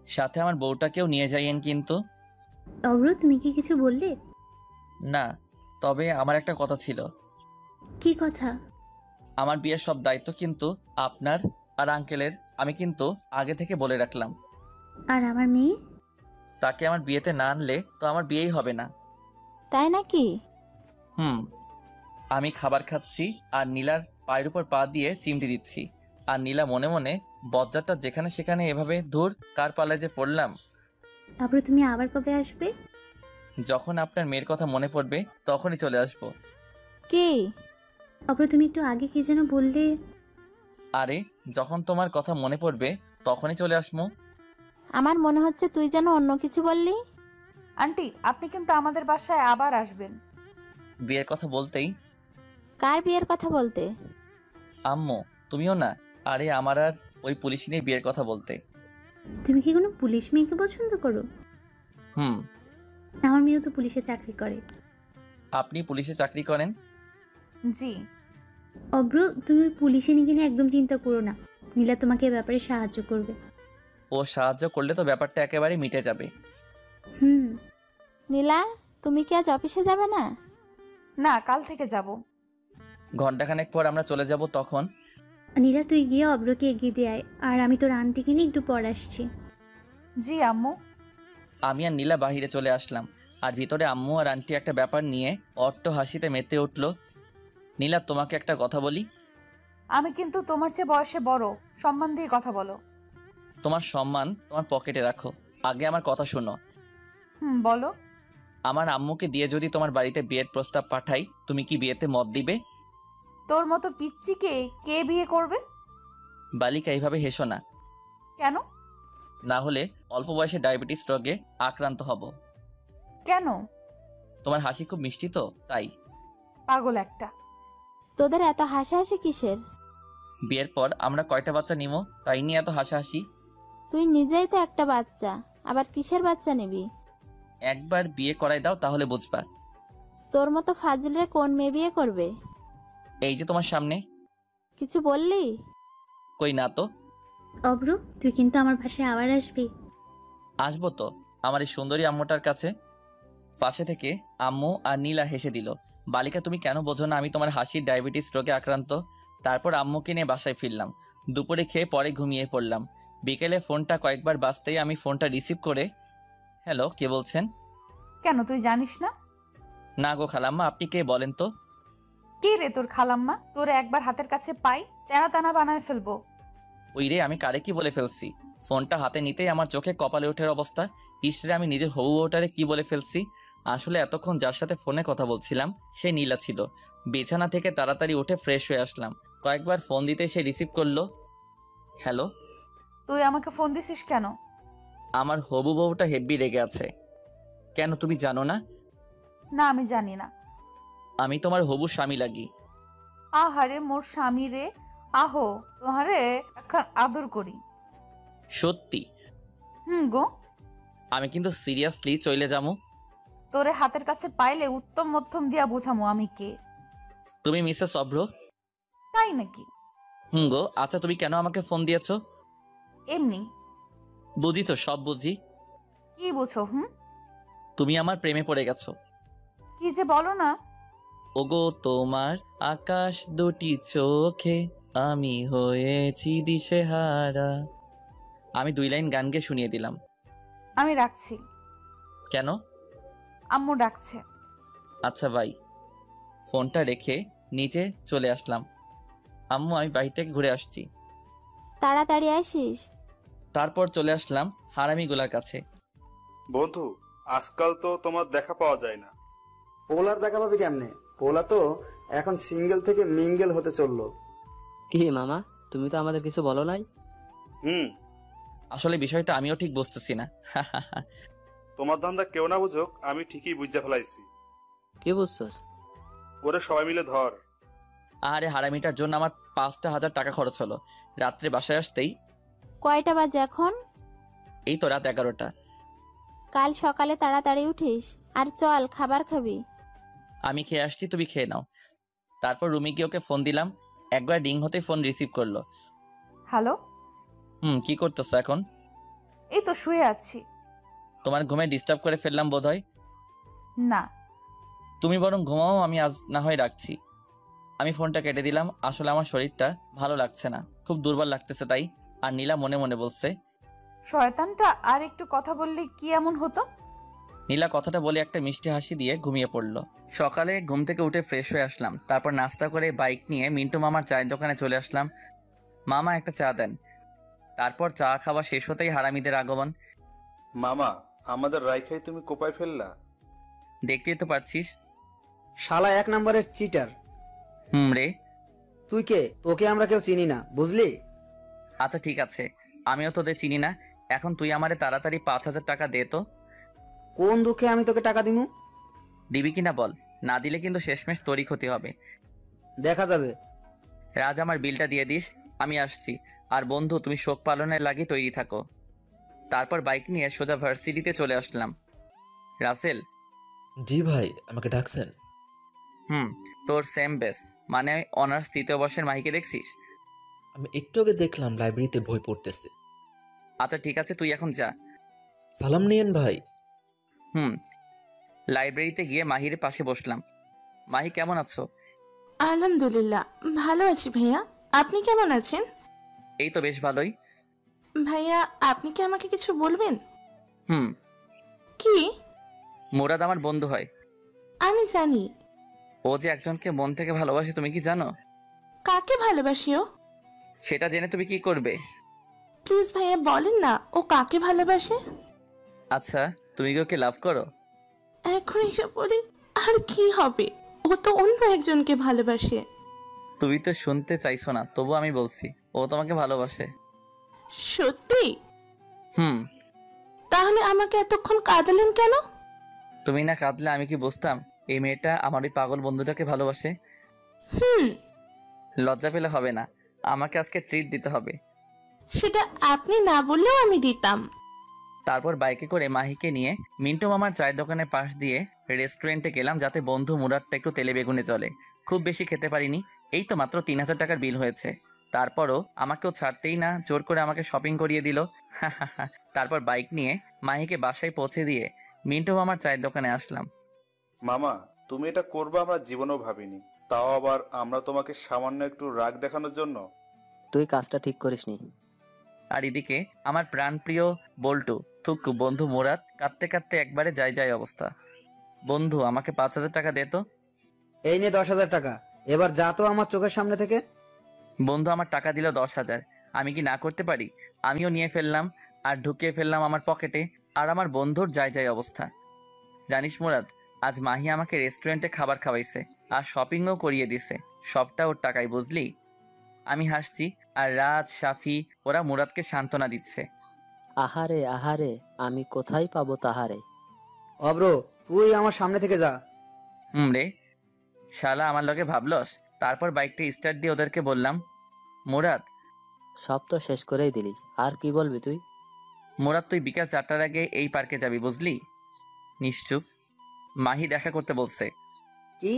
সাথে আমার বউটাকেও নিয়ে যাইয়েন কিন্তু। অব্র, তুমি কি কিছু বললে? না, তবে আমার একটা কথা ছিল। কি কথা? আমার বিয়ের সব দায়িত্ব কিন্তু আপনার আর আঙ্কেলের। আমি কিন্তু আগে থেকে বলে রাখলাম। আর আমার মেয়ে? তাকে আমার বিয়েতে না আনলে তো আমার বিয়েই হবে না। তাই নাকি? আমি খাবার খাচ্ছি আর নীলার পায়ের উপর পা দিয়ে চিমটি দিচ্ছি। আর নীলা মনে মনে, বজ্জারটা যেখানে সেখানে এভাবে দূর কার পালে যে পড়লাম। অব্র, তুমি আবার কবে আসবে? যখন আপনার মেয়ের কথা মনে পড়বে তখনই চলে আসবো। কি? অব্র, তুমি একটু আগে কি যেন বললে? আরে যখন তোমার কথা মনে পড়বে তখনই চলে আসমু। আমার মনে হচ্ছে তুই যেন অন্য কিছু বললি। আন্টি আপনি কিন্তু আমাদের বাসায় আবার আসবেন। বিয়ের কথা বলতেই কার বিয়ের কথা বলতে? আম্মু তুমিও না। আরে আমার আর ওই পুলিশিনীর বিয়ের কথা বলতে। তুমি কি কোনো পুলিশ মেয়েকে পছন্দ করো? হুম। আমার মেয়েও তো পুলিশে চাকরি করে। আপনি পুলিশে চাকরি করেন? জি। অব্র, তুমি ওই পুলিশে নিয়ে একদম চিন্তা করো না। নীলা তোমাকে এ ব্যাপারে সাহায্য করবে। ও সাহায্য করলে তো ব্যাপারটা একেবারে মিটে যাবে। হুম। নীলা, তুমি কি আজ অফিসে যাবে না? না, কাল থেকে যাব। ঘন্টাখানেক পর আমরা চলে যাব। তখন নীলা, তুই গিয়ে অব্রকে এগিয়ে দিয়ে আয়, আর আমি তোর আন্টিকে নিয়ে একটু পর আসছি। জি আম্মু। আমি আর নীলা বাহিরে চলে আসলাম, আর ভিতরে আম্মু আর আন্টি একটা ব্যাপার নিয়ে অট্ট হাসিতে মেতে উঠল। নীলা তোমাকে একটা কথা বলি। আমি কিন্তু তোমার চেয়ে বয়সে বড়, সম্মান দিয়ে কথা বলো। তোমার সম্মান তোমার পকেটে রাখো, আগে আমার কথা শোনো। বলো। আমার আম্মুকে দিয়ে যদি তোমার বাড়িতে বিয়ের প্রস্তাব পাঠাই, তুমি কি বিয়েতে মত দিবে? তোর মতো পিচ্চিকে কে বিয়ে করবে? বালিকা এইভাবে হেসো না, কেন? না হলে অল্প বয়সে ডায়াবেটিস রোগে আক্রান্ত হব। কেন? তোমার হাসি খুব মিষ্টি তো তাই। পাগল একটা। তোদের এত হাসাহাসি কিসের? বিয়ের পর আমরা কয়টা বাচ্চা নিব তাই নিয়ে এত হাসাহাসি। তুই নিজেই তো একটা বাচ্চা, আবার কিসের বাচ্চা নিবি? একবার বিয়ে করাই দাও তাহলে বুঝবা। তোর মতো ফাজিলরে কোন মেয়ে বিয়ে করবে? এই যে তোমার সামনে। কিছু বললি? কই না তো। অব্র, তুই কিন্তু আমার বাসায় আবার আসবি। আসবো তো, আমার এই সুন্দরী আম্মুটার কাছে। পাশে থেকে আম্মু আর নীলা হেসে দিল। বালিকা তুমি কেন বোঝো না আমি তোমার হাসির ডায়াবেটিস রোগে আক্রান্ত। তারপর আম্মুকে নিয়ে বাসায় ফিরলাম। দুপুরে খেয়ে পরে ঘুমিয়ে পড়লাম। বিকেলে ফোনটা কয়েকবার বাজতেই আমি ফোনটা রিসিভ করে, হ্যালো, কে বলছেন? কেন, তুই জানিস না? না গো খালাম্মা, আপনি কে বলেন তো? কে রে তোর খালাম্মা? তোরে একবার হাতের কাছে পাই, টানা টানা বানায় ফেলবো। ওই রে, আমি কারে কি বলে ফেলছি? ফোনটা হাতে নিতেই আমার চোখে কপালে ওঠার অবস্থা। ইসরে, আমি নিজের হবু বউটারে কি বলে ফেলছি। আসলে এতক্ষণ যার সাথে ফোনে কথা বলছিলাম সে নীলা ছিল। বিছানা থেকে তাড়াতাড়ি উঠে ফ্রেশ হয়ে আসলাম। কয়েকবার ফোন দিতে সে রিসিভ করলো। হ্যালো। তুই আমাকে ফোন দিছিস কেন? আমার হবু বউটা হেব্বি রেগে আছে। কেন, তুমি জানো না? না, আমি জানি না। আমি তোমার হবু স্বামী লাগি। আহারে মোর স্বামী রে, আহো তোহারে এখন আদর করি। সত্যি? গো। আমি কিন্তু সিরিয়াসলি চলে যাবো। তোরে হাতের কাছে পাইলে উত্তম মধ্যম দিয়া বুঝামো আমি কে। তুমি মিসেস অভ্র? তাই নাকি? গো, আচ্ছা তুমি কেন আমাকে ফোন দিয়েছো? এমনি। বুঝি তো, সব বুঝি। কি বুঝো? তুমি আমার প্রেমে পড়ে গেছো। কি যে বলো না। ওগো তোমার আকাশ দুটি চোখে আমি হয়েছি দিশেহারা। আমি 2 লাইন গান গেয়ে শুনিয়ে দিলাম। আমি রাখছি। কেন? আম্মু ডাকছে। আচ্ছা বাই। ফোনটা রেখে নিচে চলে আসলাম। আম্মু, আমি বাড়ি থেকে ঘুরে আসছি। তাড়াতাড়ি আসিস। তারপর চলে আসলাম হারামিগুলার কাছে। বন্ধু, আজকাল তো তোমার দেখা পাওয়া যায় না। পোলার দেখা পাবি কেমনে? পোলা তো এখন সিঙ্গেল থেকে মিঙ্গেল হতে চললো। কি মামা, তুমি তো আমাদের কিছু বলো নাই। আসলে বিষয়টা আমিও ঠিক বুঝতেছি না। তোমার ধান্দা কেউ না বুঝুক, আমি ঠিকই বুঝে ফেলাইছি। কি বুঝছস? ওরে সবাই মিলে ধর। আরে হারামিটার জন্য আমার 5,000 টাকা খরচ হলো। রাত্রে বাসায় আসতেই কয়টা বাজে এখন? এই তো রাত 11টা। কাল সকালে তাড়াতাড়ি উঠিস, আর চল খাবার খাবি। আমি খেয়ে আসছি, তুমি খেয়ে নাও। তারপর রুমে গিয়ে ওকে ফোন দিলাম। একবার রিং হতে ফোন রিসিভ করলো। হ্যালো। কি করতেছো এখন? এই তো শুয়ে আছি। তোমার ঘুমে ডিস্টার্ব করে ফেললাম বোধহয়। না। তুমি বরং ঘুমাও, আমি আজ না হয় রাখছি। আমি ফোনটা কেটে দিলাম। আসলে আমার শরীরটা ভালো লাগছে না, খুব দুর্বল লাগতেছে তাই। আর নীলা মনে মনে বলছে, শয়তানটা আর একটু কথা বললে কি এমন হতো। নীলা কথাটা বলে একটা মিষ্টি হাসি দিয়ে ঘুমিয়ে পড়লো। সকালে ঘুম থেকে উঠে ফ্রেশ হয়ে আসলাম। তারপর নাস্তা করে বাইক নিয়ে মিন্টু মামার চায়ের দোকানে চলে আসলাম। মামা একটা চা দেন। তারপর চা খাওয়া শেষ হতেই হারামিদের আগমন। মামা, আমাদের রাইখাই তুমি কোপায় ফেললা। দেখতেই তো পারছিস। শালা 1 নম্বরের চিটার। রে। তুই কে? তোকে আমরা কেউ চিনি না, বুঝলি? আচ্ছা ঠিক আছে, আমিও তোদের চিনি না। এখন তুই আমারে তাড়াতাড়ি 5,000 টাকা দে তো। কোন দুঃখে আমি তোকে টাকা দিমু? দিবি কিনা বল, না দিলে কিন্তু শেষমেশ তোরই ক্ষতি হবে। দেখা যাবে। রাজ, আমার বিলটা দিয়ে দিস, আমি আসছি। আর বন্ধু, তুমি শোক পালনের লাগি তৈরি থাকো। তারপর বাইক নিয়ে সোজা ভার্সিটিতে চলে আসলাম। রাসেল। জি ভাই, আমাকে ডাকছেন? তোর সেম বেস, মানে অনার্স 3য় বর্ষের মাহিকে দেখছিস? আমি একটু আগে দেখলাম লাইব্রেরিতে বই পড়তেছে। আচ্ছা ঠিক আছে, তুই এখন যা। সালাম নিয়েন ভাই। লাইব্রেরিতে গিয়ে মাহির পাশে বসলাম। মাহি, কেমন আছো? আলহামদুলিল্লাহ, ভালো আছি ভাইয়া। আপনি কেমন আছেন? এই তো বেশ ভালোই। ভাইয়া, আপনি কি আমাকে কিছু বলবেন? হুম। কি? মুরাদ আমার বন্ধু হয়। আমি জানি। ও যে একজনকে মন থেকে ভালোবাসে, তুমি কি জানো? কাকে ভালোবাসিও? সেটা জেনে তুমি কি করবে? প্লিজ ভাইয়া বলেন না, ও কাকে ভালোবাসে? আচ্ছা, তুমি কি ওকে লাভ করো? এখন এসব বলি আর কি হবে? ও তো অন্য একজনকে ভালোবাসে। তুমি তো শুনতে চাইছো না, তবু আমি বলছি, ও তোমাকে ভালোবাসে। সত্যি? হুম। তাহলে আমাকে এতক্ষণ কাঁদালেন কেন? তুমি না কাঁদলে আমি কি বুঝতাম এই মেয়েটা আমার ওই পাগল বন্ধুটাকে ভালোবাসে? লজ্জা পেলে হবে না, আমাকে আজকে ট্রিট দিতে হবে। সেটা আপনি না বললেও আমি দিতাম। তারপর বাইকে করে মাহিকে নিয়ে মিন্টু মামার চায়ের দোকানের পাশ দিয়ে রেস্টুরেন্টে গেলাম, যাতে বন্ধু মুরাদটা একটু তেলে বেগুনে চলে। খুব বেশি খেতে পারিনি, এই তো মাত্র 3,000 টাকার বিল হয়েছে। তারপরও আমাকেও ছাড়তেই না, জোর করে আমাকে শপিং করিয়ে দিল। তারপর বাইক নিয়ে মাহিকে বাসায় পৌঁছে দিয়ে মিন্টু মামার চায়ের দোকানে আসলাম। মামা, তুমি এটা করবে আমরা জীবনেও ভাবিনি, তাও আবার আমরা তোমাকে সামান্য একটু রাগ দেখানোর জন্য। তুই কাজটা ঠিক করিসনি। আর এদিকে আমার প্রাণপ্রিয় বল্টু থুকু বন্ধু মুরাদ কাঁদতে কাঁদতে একবারে যায় অবস্থা। বন্ধু, আমাকে 5,000 টাকা দে তো। এই নে 10,000 টাকা, এবার যা তো আমার চোখের সামনে থেকে। বন্ধু আমার টাকা দিল 10,000, আমি কি না করতে পারি? আমিও নিয়ে ফেললাম আর ঢুকিয়ে ফেললাম আমার পকেটে। আর আমার বন্ধুর যায় অবস্থা। জানিস মুরাদ, আজ মাহি আমাকে রেস্টুরেন্টে খাবার খাওয়াইছে আর শপিংও করিয়ে দিছে, সবটা ওর টাকায়, বুঝলি? আমি হাসছি আর রাজ, সাফি ওরা মুরাদকে সান্ত্বনা দিচ্ছে। আহারে আহারে, আমি কোথায় পাবো তাহারে। অব্র, তুই আমার সামনে থেকে যা। রে শালা, আমার লগে ভাবলস? তারপর বাইকটা স্টার্ট দিয়ে ওদেরকে বললাম, মুরাদ। সব তো শেষ করেই দিলি, আর কি বলবি তুই? মুরাদ, তুই বিকাল 4টার আগে এই পার্কে যাবি, বুঝলি? নিশ্চুপ। মাহি দেখা করতে বলছে। কি?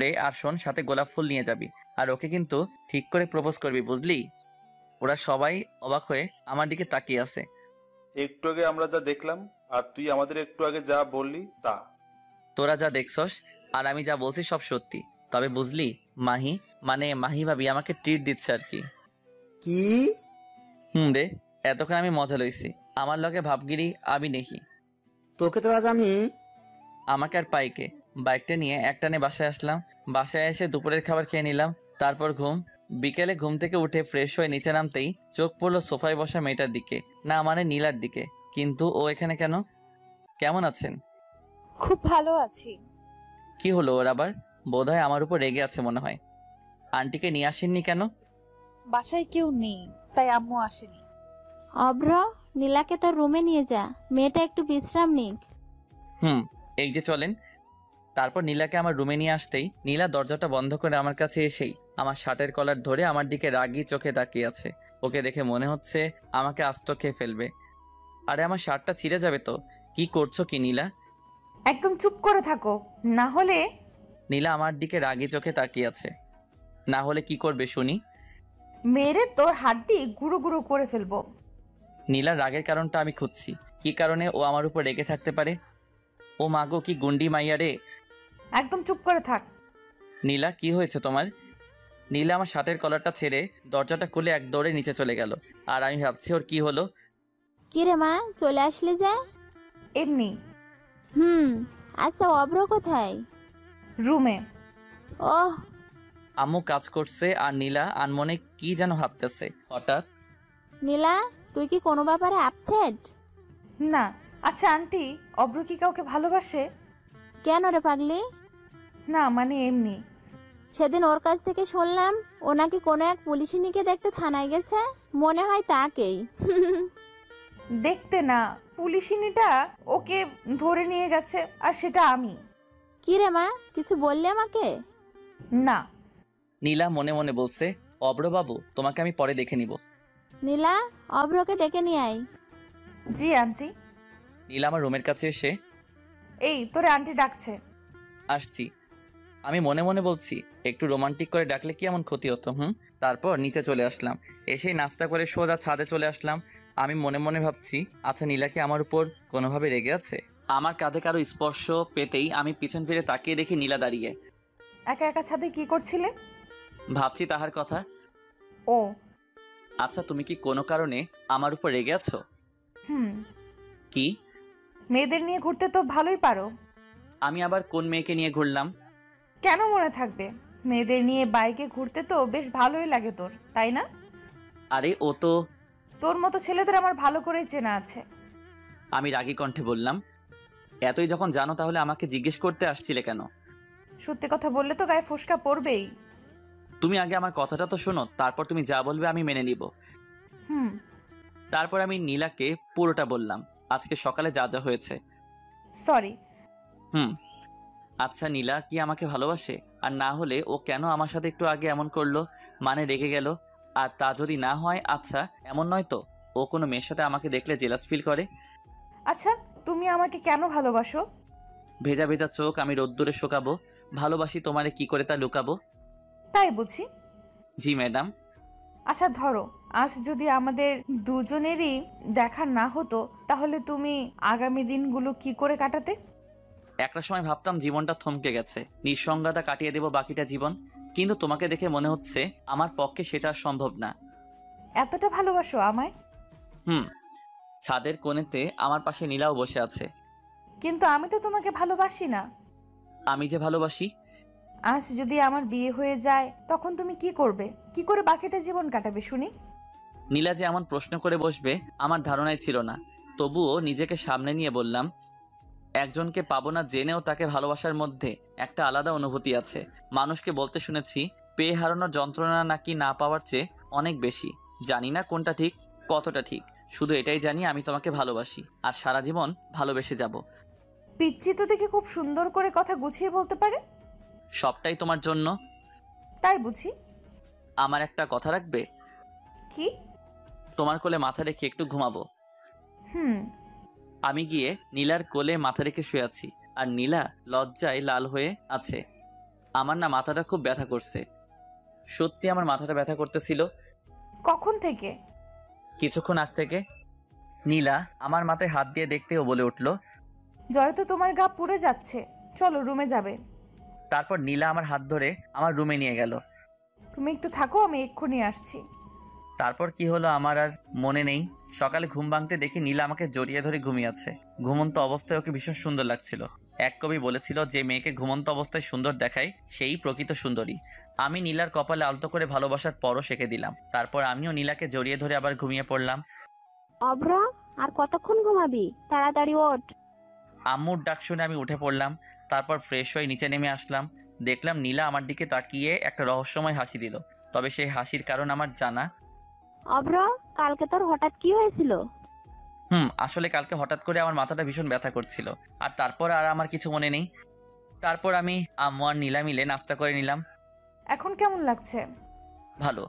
রে, আর শোন, সাথে গোলাপ ফুল নিয়ে যাবি, আর ওকে কিন্তু ঠিক করে প্রপোজ করবি, বুঝলি? ওরা সবাই অবাক হয়ে আমার দিকে তাকিয়ে আছে। একটু আগে আমরা যা দেখলাম আর তুই আমাদের একটু আগে যা বললি তা। তোরা যা দেখছস আর আমি যা বলছি সব সত্যি, তবে বুঝলি মাহি, মানে মাহি ভাবি আমাকে ট্রিট দিচ্ছে আর কি। কি? রে, এতক্ষণ আমি মজা লইছি, আমার লগে ভাবগিরি আমি নেহি। তোকে তো আজ আমি। আমাকে আর পাইকে। বাইকটা নিয়ে একটানে বাসায় আসলাম। বাসায় এসে দুপুরের খাবার খেয়ে নিলাম, তারপর ঘুম। বিকেলে ঘুম থেকে উঠে ফ্রেশ হয়ে নিচে নামতেই চোখ পড়লো সোফায় বসা মেয়েটার দিকে, না মানে নীলার দিকে। কিন্তু ও এখানে কেন? কেমন আছেন? খুব ভালো আছি। কি হলো ওর আবার? বোধহয় আমার উপর রেগে আছে মনে হয়। আন্টিকে নিয়ে আসেননি কেন? বাসায় কেউ নেই, তাই আম্মু আসেনি। অভ্র, নীলাকে তোর রুমে নিয়ে যা, মেয়েটা একটু বিশ্রাম নিক। এই যে চলেন। তারপর নীলাকে আমার রুমে নিয়ে আসতেই নীলা দরজাটা বন্ধ করে আমার কাছে এসেই আমার শার্টের কলার ধরে আমার দিকে রাগী চোখে তাকিয়ে আছে। ওকে দেখে মনে হচ্ছে আমাকে আস্ত খেয়ে ফেলবে। আরে আমার শার্টটা ছিঁড়ে যাবে তো। কি করছো কি নীলা? একদম চুপ করে থাকো, না হলে। নীলা আমার দিকে রাগী চোখে তাকিয়ে আছে। না হলে কি করবে শুনি? মেরে তোর হাড্ডি গুঁড়ো গুঁড়ো করে ফেলবো। নীলার রাগের কারণটা আমি খুঁজছি, কি কারণে ও আমার উপর রেগে থাকতে পারে। ও মাগো, কি গুন্ডি মাইয়া রে। একদম চুপ করে থাক। নীলা, কি হয়েছে তোমার? নীলা আমার শার্টের কলারটা ছেড়ে দরজাটা খুলে এক দৌড়ে নিচে চলে গেল। আর আমি ভাবছি ওর কি হলো। কি রে মা, চলে আসলে যা। এমনি। আচ্ছা, অভ্র কোথায়? রুমে। ওহ। আম্মু কাজ করছে আর নীলা আনমনে কি যেন ভাবতেছে। হঠাৎ, নীলা, তুই কি কোনো ব্যাপারে আপসেট? না। আচ্ছা আন্টি, অব্র কি কাউকে ভালোবাসে? কেন রে পাগলি? না মানে এমনি। সেদিন ওর কাছ থেকে শুনলাম ও নাকি কোনো এক পুলিশিনীকে দেখতে থানায় গেছে, মনে হয় তাকেই। দেখতে না, পুলিশিনীটা ওকে ধরে নিয়ে গেছে, আর সেটা আমি। কি রে মা, কিছু বললি আমাকে? না। নীলা মনে মনে বলছে, অব্রবাবু তোমাকে আমি পরে দেখে নিব। নীলা, অভ্রকে ডেকে নিয়ে আয়। জি আন্টি। নীলা আমার রুমের কাছে এসে, এই তোরে আন্টি ডাকছে। আসছি। আমি মনে মনে বলছি, একটু রোমান্টিক করে ডাকলে কি এমন ক্ষতি হতো? তারপর নিচে চলে আসলাম, এসেই নাস্তা করে সোজা ছাদে চলে আসলাম। আমি মনে মনে ভাবছি, আচ্ছা নীলা কি আমার উপর কোনোভাবে রেগে আছে? আমার কাঁধে কারো স্পর্শ পেতেই আমি পিছন ফিরে তাকিয়ে দেখি নীলা দাঁড়িয়ে। একা একা ছাদে কি করছিলে? ভাবছি তাহার কথা। ও আচ্ছা, তুমি কি কোনো কারণে আমার উপর রেগে আছো? কি? মেয়েদের নিয়ে ঘুরতে তো ভালোই পারো। আমি আবার কোন মেয়েকে নিয়ে ঘুরলাম? কেন মনে থাকবে, মেয়েদের নিয়ে বাইকে ঘুরতে তো বেশ ভালোই লাগে তোর, তাই না? আরে ও তো, তোর মতো ছেলেদের আমার ভালো করেই চেনা আছে। আমি রাগী কণ্ঠে বললাম। এতই যখন জানো তাহলে আমাকে জিজ্ঞেস করতে আসছিলে কেন? সত্যি কথা বললে তো গায়ে ফোসকা পড়বেই। তুমি আগে আমার কথাটা তো শোনো, তারপর তুমি যা বলবে আমি মেনে নিব। তারপর আমি নীলাকে পুরোটা বললাম, আজকে সকালে যা যা হয়েছে। সরি। আচ্ছা নীলা কি আমাকে ভালোবাসে? আর না হলে ও কেন আমার সাথে একটু আগে এমন করলো, মানে রেগে গেল? আর তা যদি না হয়, আচ্ছা এমন নয় তো ও কোনো মেয়ের সাথে আমাকে দেখলে জেলাস ফিল করে? আচ্ছা তুমি আমাকে কেন ভালোবাসো? ভেজা ভেজা চোখ আমি রোদ্দুরে শোকাবো, ভালোবাসি তোমারে কি করে তা লুকাবো। তাই বুঝি? জি ম্যাডাম। আচ্ছা ধরো, আজ যদি আমাদের দুজনেরই দেখা না হতো, তাহলে তুমি আগামী দিনগুলো কি করে কাটাতে? একটা সময় ভাবতাম জীবনটা থমকে গেছে, নিঃসঙ্গতা কাটিয়ে দেব বাকিটা জীবন, কিন্তু তোমাকে দেখে মনে হচ্ছে আমার পক্ষে সেটা আর সম্ভব না। এতটা ভালোবাসো আমায়? ছাদের কোণেতে আমার পাশে নীলাও বসে আছে। কিন্তু আমি তো তোমাকে ভালোবাসি না। আমি যে ভালোবাসি। আজ যদি আমার বিয়ে হয়ে যায়, তখন তুমি কি করবে? কি করে বাকিটা জীবন কাটাবে শুনি? নীলা যে এমন প্রশ্ন করে বসবে আমার ধারণাই ছিল না, তবুও নিজেকে সামনে নিয়ে বললাম, একজনকে পাবো না জেনেও তাকে ভালোবাসার মধ্যে একটা আলাদা অনুভূতি আছে। মানুষকে বলতে শুনেছি, পেয়ে হারানোর যন্ত্রণা নাকি না পাওয়ার চেয়ে অনেক বেশি। জানি না কোনটা ঠিক, কতটা ঠিক, শুধু এটাই জানি আমি তোমাকে ভালোবাসি, আর সারা জীবন ভালোবেসে যাব। পিচ্চি তো দেখে খুব সুন্দর করে কথা গুছিয়ে বলতে পারে। সবটাই তোমার জন্য। তাই বুঝি। আমার একটা কথা রাখবে? কি? তোমার কোলে মাথা রেখে একটু ঘুমাবো। আমি গিয়ে নীলার কোলে মাথা রেখে শুয়ে আছি, আর নীলা লজ্জায় লাল হয়ে আছে। আমার না মাথাটা খুব ব্যথা করছে, সত্যি আমার মাথাটা ব্যথা করতেছিল। কখন থেকে? কিছুক্ষণ আগ থেকে। নীলা আমার মাথায় হাত দিয়ে দেখতেও বলে উঠল, জ্বরে তো তোমার গা পুড়ে যাচ্ছে, চলো রুমে যাবে। তারপর নীলা আমার হাত ধরে আমার রুমে নিয়ে গেল। তুমি একটু থাকো, আমি এক্ষুনি আসছি। তারপর কি হলো আমার আর মনে নেই। সকালে ঘুম ভাঙতে দেখি নীলা আমাকে জড়িয়ে ধরে ঘুমিয়ে আছে। ঘুমন্ত অবস্থায় ওকে ভীষণ সুন্দর লাগছিল। এক কবি বলেছিল, যে মেয়েকে ঘুমন্ত অবস্থায় সুন্দর দেখায় সেই প্রকৃত সুন্দরী। আমি নীলার কপালে আলতো করে ভালোবাসার পরও সেঁকে দিলাম। তারপর আমিও নীলাকে জড়িয়ে ধরে আবার ঘুমিয়ে পড়লাম। অভ্র, আর কতক্ষণ ঘুমাবি? তাড়াতাড়ি ওঠ। আম্মুর ডাক শুনে আমি উঠে পড়লাম। তারপর ফ্রেশ হয়ে নিচে নেমে আসলাম। দেখলাম নীলা আমার দিকে তাকিয়ে একটা রহস্যময় হাসি দিল। তবে সেই হাসির কারণ আমার জানা। অভ্র, কালকে তোর হঠাৎ কি হয়েছিল? আসলে কালকে হঠাৎ করে আমার মাথাটা ভীষণ ব্যথা করছিল, আর তারপর আর আমার কিছু মনে নেই। তারপর আমি আম্মু আর নীলা মিলে নাস্তা করে নিলাম। এখন কেমন লাগছে? ভালো।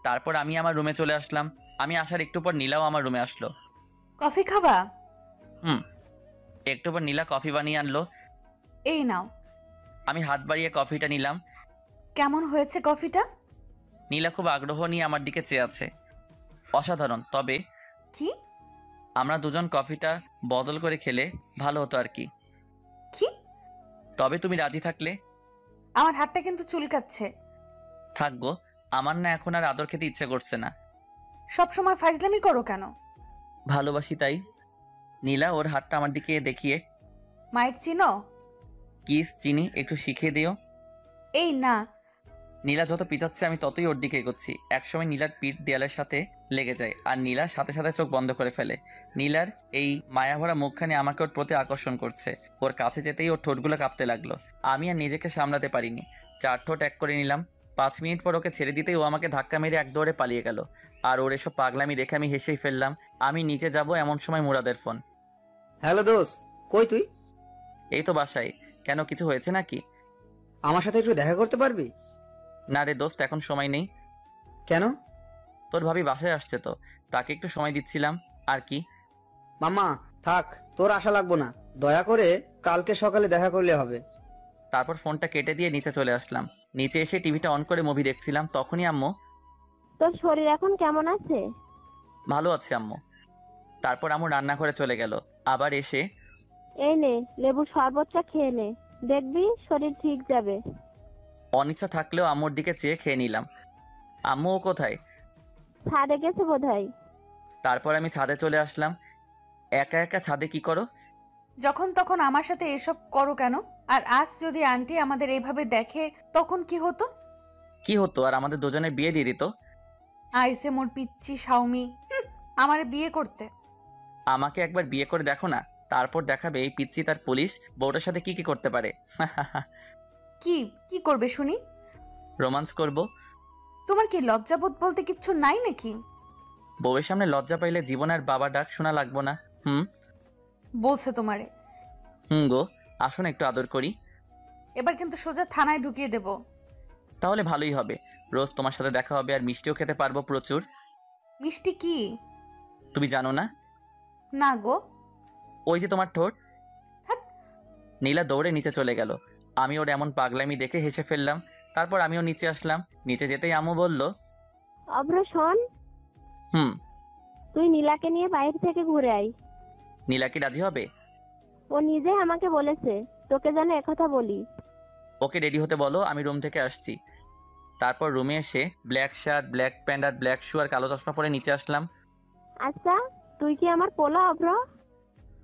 তারপর আমি আমার রুমে চলে আসলাম। আমি আসার একটু পর নীলাও আমার রুমে আসলো। কফি খাবা? একটু পর নীলা কফি বানিয়ে আনলো। এই নাও। আমি হাত বাড়িয়ে কফিটা নিলাম। কেমন হয়েছে কফিটা? নীলা খুব আগ্রহ নিয়ে আমার দিকে চেয়ে আছে। অসাধারণ। তবে কি? আমরা দুজন কফিটা বদল করে খেলে ভালো হতো আর কি। কি? তবে তুমি রাজি থাকলে। আমার হাতটা কিন্তু চুলকাচ্ছে। থাকবো। আমার না এখন আর আদর খেতে ইচ্ছে করছে না। সব সময় ফাইজলামি করো কেন? ভালোবাসি তাই। নীলা ওর হাতটা আমার দিকে দেখিয়ে, মাইট চিনো? কিস চিনি, একটু শিখিয়ে দিও। এই না। নীলা যত পিছাচ্ছে আমি ততই ওর দিকে এগোচ্ছি। একসময় নীলার পিঠ দেয়ালের সাথে লেগে যায়, আর নীলা সাথে সাথে চোখ বন্ধ করে ফেলে। নীলার এই মায়াভরা মুখখানি আমাকে ওর প্রতি আকর্ষণ করছে। ওর কাছে যেতেই ওর ঠোঁটগুলো কাঁপতে লাগলো। আমি আর নিজেকে সামলাতে পারিনি। 4 ঠোঁট এক করে নিলাম। 5 মিনিট পর ওকে ছেড়ে দিতেই ও আমাকে ধাক্কা মেরে এক দৌড়ে পালিয়ে গেল। আর ওর এসব পাগলামি দেখে আমি হেসেই ফেললাম। আমি নিচে যাব এমন সময় মুরাদের ফোন। হ্যালো দোস্ত, কই তুই? এই তো বাসায়। কেন, কিছু হয়েছে নাকি? আমার সাথে একটু দেখা করতে পারবি? না রে দোস্ত, এখন সময় নেই। কেন? তোর ভাবি বাসায় আসছে তো, তাকে একটু সময় দিচ্ছিলাম। আর কি? মামা থাক, তোর আশা লাগবো না, দয়া করে কালকে সকালে দেখা করলে হবে। তারপর ফোনটা কেটে দিয়ে নিচে চলে আসলাম। নিচে এসে টিভিটা অন করে মুভি দেখছিলাম, তখনই আম্মু। তোর শরীর এখন কেমন আছে? ভালো আছে আম্মু। তারপর আম্মু রান্নাঘরে চলে গেল। আবার এসে, এই নে লেবু শরবতটা খেয়ে নে, দেখবি শরীর ঠিক যাবে। অনিচ্ছা থাকলেও আম্মুর দিকে চেয়ে খেয়ে নিলাম। আম্মু ও কোথায়? ছাদে গেছে বোধহয়। তারপর আমি ছাদে চলে আসলাম। একা একা ছাদে কি করো? যখন তখন আমার সাথে এসব করো কেন? আর আজ যদি আন্টি আমাদের এইভাবে দেখে তখন কি হতো? কি হতো, আর আমাদের দুজনের বিয়ে দিয়ে দিত। আইসে মোর পিচ্চি শাওমি, আমারে বিয়ে করতে। আমাকে একবার বিয়ে করে দেখো না, তারপর দেখাবে এই পিচ্চি তার পুলিশ বউটার সাথে কি কি করতে পারে। কি কি করবে শুনি? রোমান্স করব। তোমার কি লজ্জাবোধ বলতে কিচ্ছু নাই নাকি? বউয়ের সামনে লজ্জা পাইলে জীবন আর বাবা ডাক শোনা লাগবো না। বলছে তোমারে। গো, আসুন একটু আদর করি। এবার কিন্তু সোজা থানায় ঢুকিয়ে দেব। তাহলে ভালোই হবে, রোজ তোমার সাথে দেখা হবে আর মিষ্টিও খেতে পারবো প্রচুর। মিষ্টি কি? তুমি জানো না? না গো। ওই যে তোমার ঠোঁট। নীলা দৌড়ে নিচে চলে গেল। আমি ওর এমন পাগলামি দেখে হেসে ফেললাম। তারপর আমিও নিচে আসলাম। নিচে যেতেই আম্মু বলল, অভ্র শোন, তুই নীলাকে নিয়ে বাইরে থেকে ঘুরে আয়। নীলা কি রাজি হবে? ও নিজে আমাকে বলেছে তোকে যেন একথা বলি। ওকে রেডি হতে বলো, আমি রুম থেকে আসছি। তারপর রুমে এসে ব্ল্যাক শার্ট, ব্ল্যাক প্যান্ট আর ব্ল্যাক শু আর কালো চশমা পরে নিচে আসলাম। আচ্ছা, তুই কি আমার পোলা অভ্র?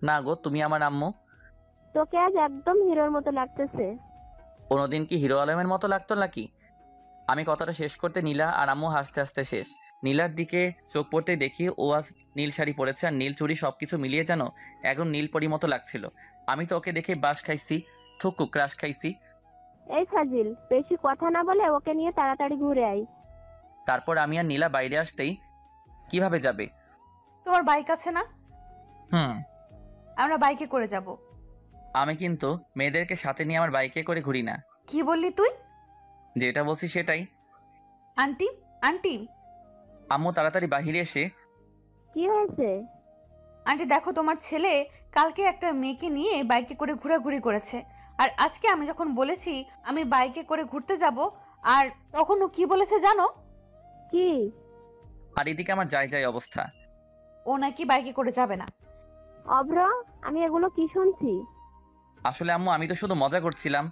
না গো, তুমি আমার আম্মু। তোকে আজ একদম হিরোর মতো লাগতেছে। কোনোদিন কি হিরো আলমের মতো লাগতো নাকি? আমি কথাটা শেষ করতে নীলা আর আম্মু হাসতে হাসতে শেষ। নীলার দিকে চোখ পড়তেই দেখি ও আজ নীল শাড়ি পরেছে আর নীল চুড়ি, সবকিছু মিলিয়ে যেন একদম নীল পরি মতো লাগছিল। আমি তো ওকে দেখে বাস খাইছি, থুকু ক্রাশ খাইছি। এই ফাজিল, বেশি কথা না বলে ওকে নিয়ে তাড়াতাড়ি ঘুরে আয়। তারপর আমি আর নীলা বাইরে আসতেই, কিভাবে যাবে? তোমার বাইক আছে না? আমরা বাইকে করে যাব। আমি কিন্তু মেয়েদেরকে সাথে নিয়ে আমার বাইকে করে ঘুরি না। কি বললি তুই? যেটা বলছি সেটাই। Aunty, aunty. আম্মু তাড়াতাড়ি বাহিরে এসে, কি হয়েছে? আন্টি দেখো, তোমার ছেলে কালকে একটা মেয়েকে নিয়ে বাইকে করে ঘোরাঘুরি করেছে। আর আজকে আমি যখন বলেছি আমি বাইকে করে ঘুরতে যাব, আর তখন ও কি বলেছে জানো? কি? আর এদিকে আমার যাই যাই অবস্থা। ও নাকি বাইকে করে যাবে না। অভ্র, আমি এগুলো কি শুনছি? আসলে আম্মু, আমি তো শুধু মজা করছিলাম।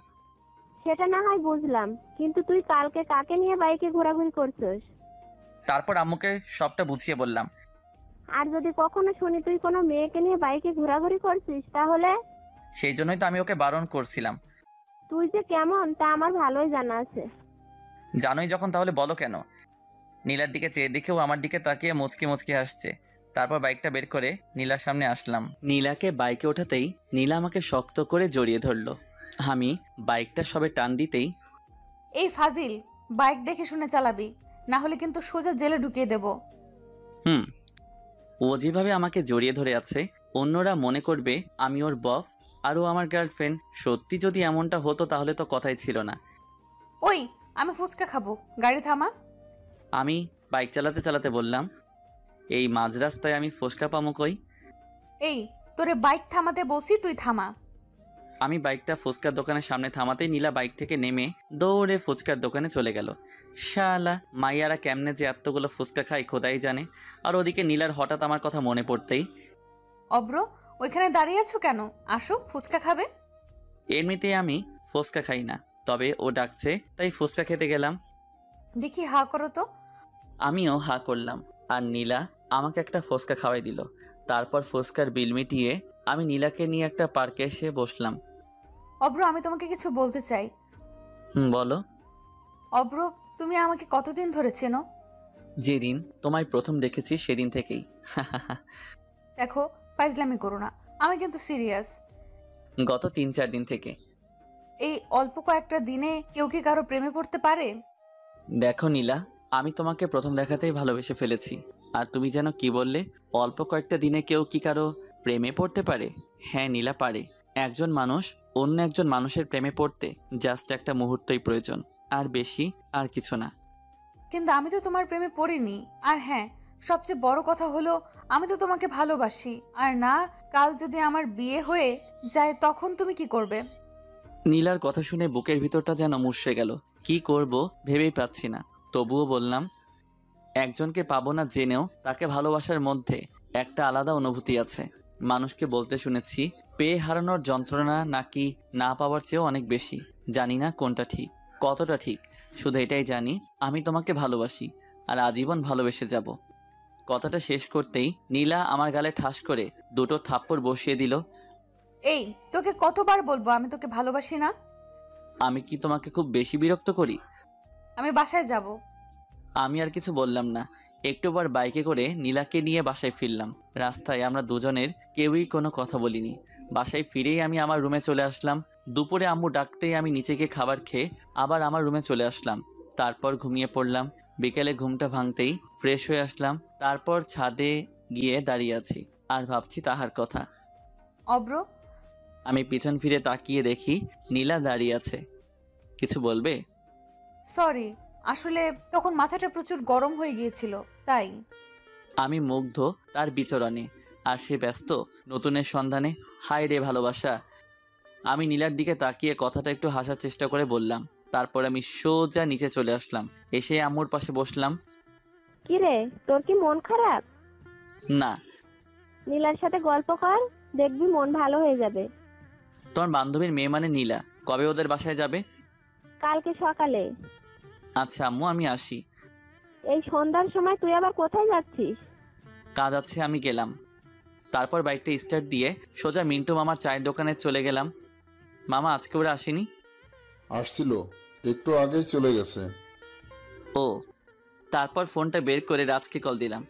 সেটা না হয় বুঝলাম, কিন্তু তুই কালকে কাকে নিয়ে বাইকে ঘোরাঘুরি করছিস? তারপর আম্মুকে সবটা বুঝিয়ে বললাম। আর যদি কখনো শুনি তুই কোনো মেয়েকে নিয়ে বাইকে ঘোরাঘুরি করছিস, তাহলে? সেই জন্যই তো আমি ওকে বারণ করছিলাম। তুই যে কেমন তা আমার ভালোই জানা আছে। জানোই যখন, তাহলে বলো কেন? নীলার দিকে চেয়ে দেখেও আমার দিকে তাকিয়ে মুচকি মুচকি হাসছে। তারপর বাইকটা বের করে নীলার সামনে আসলাম। নীলাকে বাইকে ওঠাতেই নীলা আমাকে শক্ত করে জড়িয়ে ধরলো। আমি বাইকটা সবে টান দিতেই, এই ফাজিল, বাইক দেখে শুনে চালাবি, না হলে কিন্তু সোজা জেলে ঢুকিয়ে দেব। ও যেভাবে আমাকে জড়িয়ে ধরে আছে, অন্যরা মনে করবে আমি ওর বফ আর ও আমার গার্লফ্রেন্ড। সত্যি যদি এমনটা হতো তাহলে তো কথাই ছিল না। ওই, আমি ফুচকা খাবো, গাড়ি থামা। আমি বাইক চালাতে চালাতে বললাম, এই মাঝ রাস্তায় আমি ফুচকা পামো কই? এই, তোরে বাইক থামাতে বলছি, তুই থামা। আমি বাইকটা ফুচকার দোকানের সামনে থামাতেই নীলা বাইক থেকে নেমে দৌড়ে ফুচকার দোকানে চলে গেল। শালা মাইয়ারা কেমনে যে এতগুলো ফুচকা খায় খোদাই জানে। আর ওদিকে নীলার হঠাৎ আমার কথা মনে পড়তেই, অব্র, ওইখানে দাঁড়িয়ে আছো কেন? আসো, ফুচকা খাবে। এমনিতেই আমি ফুচকা খাই না, তবে ও ডাকছে তাই ফুচকা খেতে গেলাম। দেখি হা করো তো। আমিও হা করলাম আর নীলা আমাকে একটা ফুচকা খাওয়াই দিল। তারপর ফুচকার বিল মিটিয়ে আমি নীলাকে নিয়ে একটা পার্কে এসে বসলাম। অব্র, আমি তোমাকে কিছু বলতে চাই। বলো। অব্র, তুমি আমাকে কতদিন ধরে চেনো? যেদিন তোমায় প্রথম দেখেছি সেদিন থেকেই। দেখো, ফাইজলামি করো না, আমি কিন্তু সিরিয়াস। গত 3-4 দিন থেকে। এই অল্প কয়েকটা দিনে কেউ কি কারো প্রেমে পড়তে পারে? দেখো নীলা, আমি তোমাকে প্রথম দেখাতেই ভালোবেসে ফেলেছি। আর তুমি যেন কি বললে, অল্প কয়েকটা দিনে কেউ কি কারো প্রেমে পড়তে পারে? হ্যাঁ নীলা, পারে। একজন মানুষ অন্য একজন মানুষের প্রেমে পড়তে জাস্ট একটা মুহূর্তই প্রয়োজন, আর বেশি আর কিছু না। কিন্তু আমি তো তোমার প্রেমে পড়িনি। আর হ্যাঁ, সবচেয়ে বড় কথা হলো আমি তো তোমাকে ভালোবাসি। আর না, কাল যদি আমার বিয়ে হয়ে যায় তখন তুমি কি করবে? নীলার কথা শুনে বুকের ভিতরটা যেন মুষড়ে গেল। কি করব ভেবেই পাচ্ছি না। তবুও বললাম, একজনকে পাবো না জেনেও তাকে ভালোবাসার মধ্যে একটা আলাদা অনুভূতি আছে। মানুষকে বলতে শুনেছি, পেয়ে হারানোর যন্ত্রণা নাকি না পাওয়ার চেয়েও অনেক বেশি। জানি না কোনটা ঠিক, কতটা ঠিক, শুধু এটাই জানি আমি তোমাকে ভালোবাসি আর আজীবন ভালোবেসে যাব। কথাটা শেষ করতেই নীলা আমার গালে ঠাস করে দুটো থাপ্পড় বসিয়ে দিল। এই, তোকে কতবার বলবো আমি তোকে ভালোবাসি না? আমি কি তোমাকে খুব বেশি বিরক্ত করি? আমি বাসায় যাব। আমি আর কিছু বললাম না। একটুবার বাইকে করে নীলাকে নিয়ে বাসায় ফিরলাম। রাস্তায় আমরা দুজনের কেউই কোনো কথা বলিনি। বাসায় ফিরেই আমি আমার রুমে চলে আসলাম। দুপুরে আম্মু ডাকতেই আমি নিচে গিয়ে খাবার খেয়ে আবার আমার রুমে চলে আসলাম। তারপর ঘুমিয়ে পড়লাম। বিকেলে ঘুমটা ভাঙতেই ফ্রেশ হয়ে আসলাম। তারপর ছাদে গিয়ে দাঁড়িয়ে আছি আর ভাবছি তাহার কথা। অব্র, আমি পিছন ফিরে তাকিয়ে দেখি নীলা দাঁড়িয়ে আছে। কিছু বলবে? সরি, আসলে তখন মাথাটা প্রচুর গরম হয়ে গিয়েছিল তাই। আমি মুগ্ধ তার বিচরণে। আর সে ব্যস্ত নতুনের সন্ধানে। হায় রে ভালোবাসা। আমি নীলার দিকে তাকিয়ে কথাটা একটু হাসার চেষ্টা করে বললাম। তারপর আমি সোজা নিচে চলে আসলাম। এসে আম্মুর পাশে বসলাম। কি রে, তোর কি মন খারাপ? না। নীলার সাথে গল্প কর, দেখবি মন ভালো হয়ে যাবে। তোমার বান্ধবীর মেয়ে মানে নীলা, কবে ওদের বাসায় যাবে? কালকে সকালে। আচ্ছা আম্মু, আমি আসি। এই সন্ধ্যার সময় তুই আবার কোথায় যাচ্ছিস? কাজ আছে, আমি গেলাম। তারপর বাইকটা স্টার্ট দিয়ে সোজা মিন্টু মামার চায়ের দোকানে চলে গেলাম। মামা আজকে ওরা আসেনি? আসছিল, একটু আগেই চলে গেছে। ও। তারপর ফোনটা বের করে রাজকে কল দিলাম।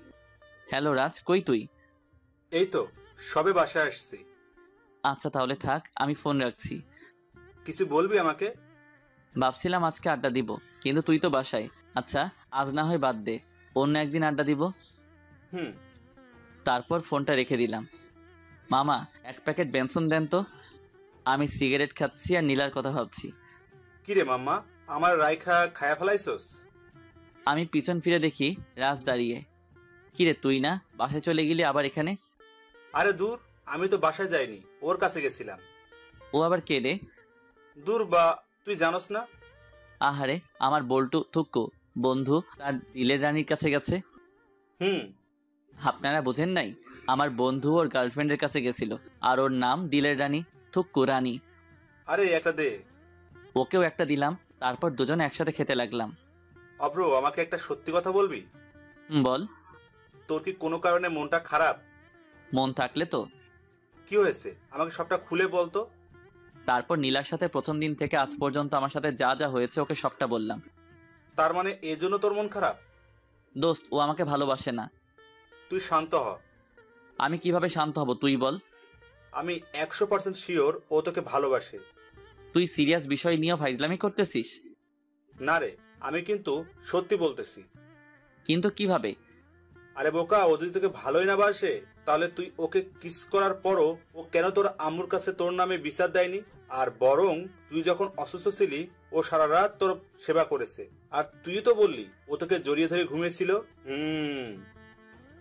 হ্যালো রাজ, কই তুই? এই তো সবে বাসায় আসছি। আচ্ছা তাহলে থাক, আমি ফোন রাখছি। কিছু বলবি আমাকে? ভাবছিলাম আজকে আড্ডা দিব, কিন্তু তুই তো বাসায়। আচ্ছা আজ না হয় বাদ দে, অন্য একদিন আড্ডা দিব। হুম। তারপর ফোনটা রেখে দিলাম। মামা, এক প্যাকেট বেনসন দেন তো। আমি সিগারেট খাচ্ছি আর নীলার কথা ভাবছি। কিরে মাম্মা, আমার রাইখা খায়া ফেলাইছস? আমি পিছন ফিরে দেখি রাজ দাঁড়িয়ে। কিরে তুই না বাসায় চলে গেলি আবার এখানে? আরে দূর, আমি তো বাসায় যাইনি, ওর কাছে গেছিলাম। ও আবার কে রে? দূর বা, তুই জানোস না? আহারে, আমার বল্টু থুক্কু বন্ধু তার দিলের রানীর কাছে গেছে। হুম। আপনারা বোঝেন নাই? আমার বন্ধু ওর গার্লফ্রেন্ডের কাছে গেছিল, আর ওর নাম দিলের রানী, থুক্কু রানী। আরে একটা দে। ওকেও একটা দিলাম। তারপর দুজনে একসাথে খেতে লাগলাম। অব্র, আমাকে একটা সত্যি কথা বলবি? বল। তোর কি কোনো কারণে মনটা খারাপ? মন থাকলে তো। কি হয়েছে আমাকে সবটা খুলে বলতো। তারপর নীলার সাথে প্রথম দিন থেকে আজ পর্যন্ত আমার সাথে যা যা হয়েছে ওকে সবটা বললাম। তার মানে এই জন্য তোর মন খারাপ? দোস্ত, ও আমাকে ভালোবাসে না। তুই শান্ত হ। আমি কিভাবে শান্ত হব তুই বল? আমি 100% শিওর ও তোকে ভালোবাসে। তুই সিরিয়াস বিষয় নিয়েও ফাইজলামি করতেছিস? না রে, আমি কিন্তু সত্যি বলতেছি। কিন্তু কিভাবে? আরে বোকা, ও যদি তোকে ভালোই না বাসে তাহলে তুই ওকে কিস করার পরও ও কেন তোর আম্মুর কাছে তোর নামে বিচার দেয়নি? আর বরং তুই যখন অসুস্থ ছিলি ও সারা রাত তোর সেবা করেছে। আর তুই তো বললি ও তোকে জড়িয়ে ধরে ঘুমিয়েছিল।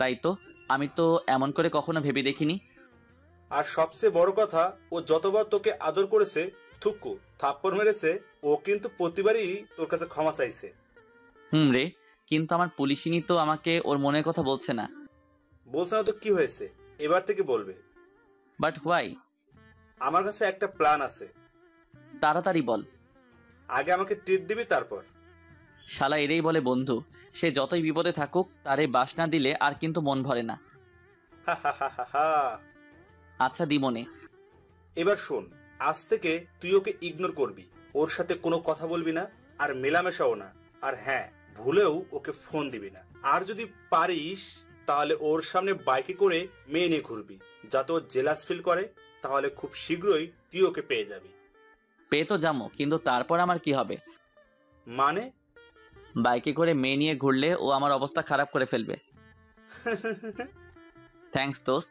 তাই তো, আমি তো এমন করে কখনো ভেবে দেখিনি। আর সবচেয়ে বড় কথা, ও যতবার তোকে আদর করেছে, থুক্কু থাপ্পড় মেরেছে, ও কিন্তু প্রতিবারই তোর কাছে ক্ষমা চাইছে। রে, কিন্তু আমার পুলিশিনি তো আমাকে ওর মনের কথা বলছে না। বলছে না তো কি হয়েছে, এবার থেকে বলবে। But why? আমার কাছে একটা প্ল্যান আছে। তাড়াতাড়ি বল। আগে আমাকে ট্রিট দিবি, তারপর। শালা এরেই বলে বন্ধু। সে যতই বিপদে থাকুক তারে বাস না দিলে আর কিন্তু মন ভরে না। আচ্ছা দিমনে। এবার শোন, আজ থেকে তুই ওকে ইগনোর করবি, ওর সাথে কোনো কথা বলবি না, আর মেলামেশাও না। আর হ্যাঁ, ভুলেও ওকে ফোন দিবি না। আর যদি পারিস তাহলে ওর সামনে বাইকে করে মেয়ে নিয়ে ঘুরবি, যাতে ও জেলাস ফিল করে। তাহলে খুব শীঘ্রই তুই ওকে পেয়ে যাবি। পেয়ে তো যাবো, কিন্তু তারপর আমার কি হবে? মানে? বাইকে করে মেয়ে নিয়ে ঘুরলে ও আমার অবস্থা খারাপ করে ফেলবে। থ্যাঙ্কস দোস্ত।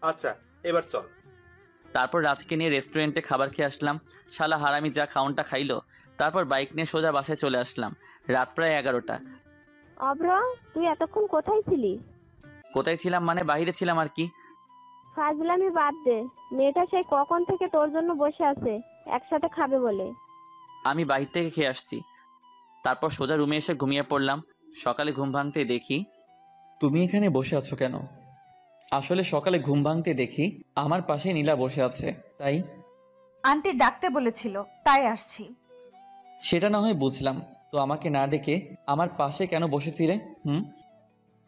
আচ্ছা, এবার চল। তারপর রাজকে নিয়ে রেস্টুরেন্টে খাবার খেয়ে আসলাম। শালা হারামি যা খাউনটা খাইলো। তারপর বাইক নিয়ে সোজা বাসায় চলে আসলাম। রাত প্রায় 11টা। অব্র, তুই এতক্ষণ কোথায় ছিলি? কোথায় ছিলাম মানে বাইরে ছিলাম আর কি। ফাজলামি বাদ দে, মেয়েটা সেই কখন থেকে তোর জন্য বসে আছে একসাথে খাবে বলে। আমি বাইরে থেকে খেয়ে আসছি। তারপর সোজা রুমে এসে ঘুমিয়ে পড়লাম। সকালে ঘুম ভাঙতে দেখি তুমি এখানে বসে আছো কেন? আসলে সকালে ঘুম ভাঙতে দেখি আমার পাশে নীলা বসে আছে, তাই। আন্টি ডাকতে বলেছিল, তাই আসছি। সেটা না হয় বুঝলাম, তো আমাকে না ডেকে আমার পাশে কেন বসেছিলে?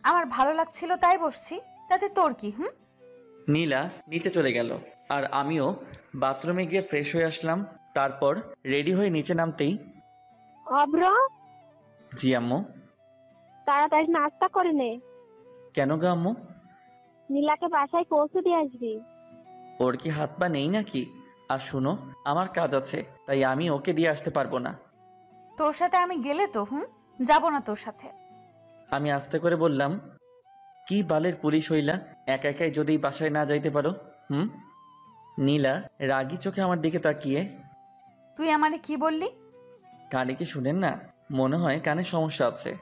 আমার ভালো লাগছিল তাই বসছি, তাতে তোর কি? নীলা নিচে চলে গেল আর আমিও বাথরুমে গিয়ে ফ্রেশ হয়ে আসলাম। তারপর রেডি হয়ে নিচে নামতেই অব্র, জি আম্মু। তাড়াতাড়ি নাস্তা করে নে। কেন গো আম্মু? নীলাকে বাসায় পৌঁছে দিয়ে আসবি। ওর কি হাত পা নেই নাকি? আর শুনো, আমার কাজ আছে, তাই আমি ওকে দিয়ে আসতে পারবো না। তোর সাথে আমি গেলে তো যাব না তোর সাথে। আমি আস্তে করে বললাম, কি বালের পুলিশ হইলা, একা একাই যদি বাসায় না যাইতে পারো? নীলা রাগী চোখে আমার দিকে তাকিয়ে, তুই আমারে কি বললি? কানে কি শুনেন না? মনে হয় কানে সমস্যা আছে।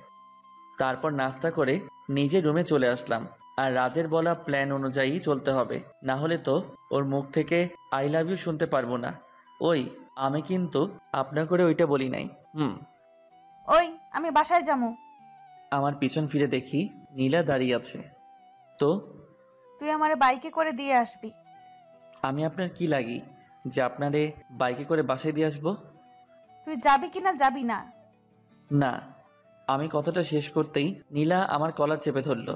তারপর নাস্তা করে নিজে রুমে চলে আসলাম। আর রাজের বলা প্ল্যান অনুযায়ী চলতে হবে, না হলে তো ওর মুখ থেকে আই লাভ ইউ শুনতে পারবো না। ওই আমি কিন্তু আপনার করে ওইটা বলি নাই। ওই আমি বাসায় যাবো। আমার পিছন ফিরে দেখি নীলা দাঁড়িয়ে আছে। তো তুই আমারে বাইকে করে দিয়ে আসবি। আমি আপনার কি লাগি যে আপনারে বাইকে করে বাসায় দিয়ে আসবো? তুই যাবি কি না যাবি না? না। আমি কথাটা শেষ করতেই নীলা আমার কলার চেপে ধরল।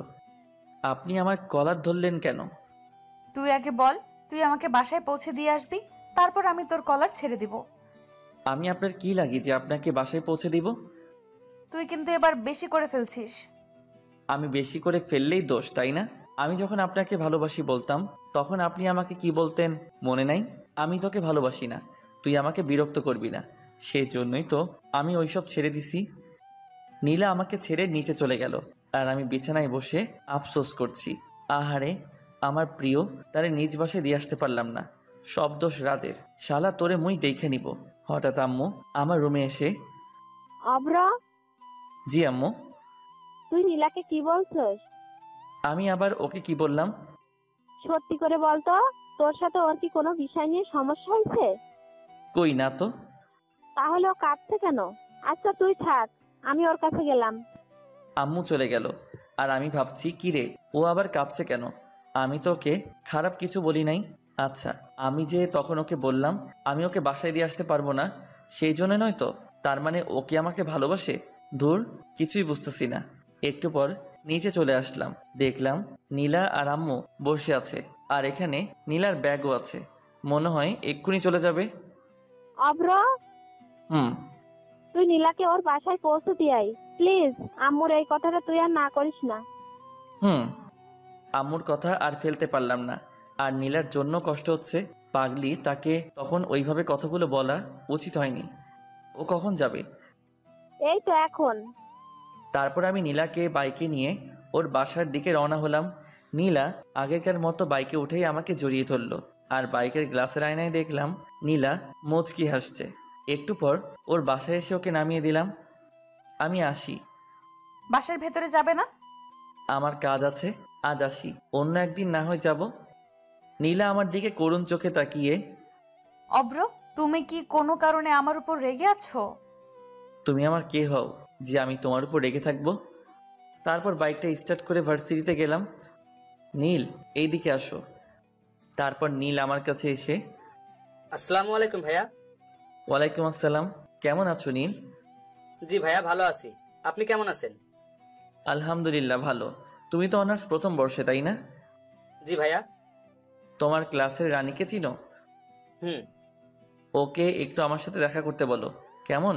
আপনি আমার কলার ধরলেন কেন? তুই আগে বল, তুই আমাকে বাসায় পৌঁছে দিয়ে আসবি, তারপর আমি তোর কলার ছেড়ে দিব। আমি আপনার কি লাগি যে আপনাকে বাসায় পৌঁছে দিব? তুই কিন্তু এবার বেশি করে ফেলছিস। আমি বেশি করে ফেললেই দোষ, তাই না? আমি যখন আপনাকে ভালোবাসি বলতাম তখন আপনি আমাকে কি বলতেন মনে নাই? আমি তোকে ভালোবাসি না, তুই আমাকে বিরক্ত করবি না, সেই জন্যই তো আমি ওইসব ছেড়ে দিছি। নীলা আমাকে ছেড়ে নিচে চলে গেল আর আমি বিছানায় বসে আফসোস করছি। আহারে, আমার প্রিয় তারে নিজ বাসায় দিয়ে আসতে পারলাম না। সব দোষ রাজের। শালা তোরে মুই দেখে নিব। হঠাৎ আম্মু আমার রুমে এসে, অব্র, জি আম্মু। তুই নীলাকে কি বলছস? আমি আবার ওকে কি বললাম? সত্যি করে বলতো, তোর সাথে ওর কি কোনো বিষয় নিয়ে সমস্যা হয়েছে? কই না তো। তাহলে ও কাঁদছে কেন? আচ্ছা তুই থাক, আমি ওর কাছে গেলাম। আম্মু চলে গেল আর আমি ভাবছি কি রে, ও আবার কাঁদছে কেন? আমি তো ওকে খারাপ কিছু বলি নাই। আচ্ছা, আমি যে তখন ওকে বললাম আমি ওকে বাসায় দিয়ে আসতে পারবো না, সেই জন্য নয় তো? তার মানে ও কি আমাকে ভালোবাসে? ধুর, কিছুই বুঝতেছি না। একটু পর নিচে চলে আসলাম, দেখলাম নীলা আর আম্মু বসে আছে আর এখানে নীলার ব্যাগও আছে। মনে হয় এক্ষুনি চলে যাবে। অব্র, হুম। তুই নীলাকে ওর বাসায় পৌঁছে দিয়ে আয় প্লিজ। আম্মুর এই কথাটা তুই আর না করিস না। আম্মুর কথা আর ফেলতে পারলাম না। আর নীলার জন্য কষ্ট হচ্ছে। পাগলি, তাকে তখন ওইভাবে কথাগুলো বলা উচিত হয়নি। ও কখন যাবে? এই তো এখন। তারপর আমি নীলাকে বাইকে নিয়ে ওর বাসার দিকে রওনা হলাম। নীলা আগেকার মতো বাইকে উঠেই আমাকে জড়িয়ে ধরলো আর বাইকের গ্লাসের আয়নায় দেখলাম নীলা মুচকি হাসছে। একটু পর ওর বাসায় এসে ওকে নামিয়ে দিলাম। আমি আসি। বাসার ভেতরে যাবে না? আমার কাজ আছে, আজ আসি, অন্য একদিন না হয় যাব। নীলা আমার দিকে করুণ চোখে তাকিয়ে, অব্র, তুমি কি কোনো কারণে আমার উপর রেগে আছো? তুমি আমার কে হও যে আমি তোমার উপর রেগে থাকবো? তারপর বাইকটা স্টার্ট করে ভার্সিটিতে গেলাম। নীল, এই দিকে আসো। তারপর নীল আমার কাছে এসে, আসসালামু আলাইকুম ভাইয়া। ওয়ালাইকুম আসসালাম। কেমন আছো নীল? জি ভাইয়া, ভালো আছি। আপনি কেমন আছেন? আলহামদুলিল্লাহ ভালো। তুমি তো অনার্স প্রথম বর্ষে, তাই না? জি ভাইয়া। তোমার ক্লাসের রানীকে চিনো? ওকে একটু আমার সাথে দেখা করতে বলো, কেমন?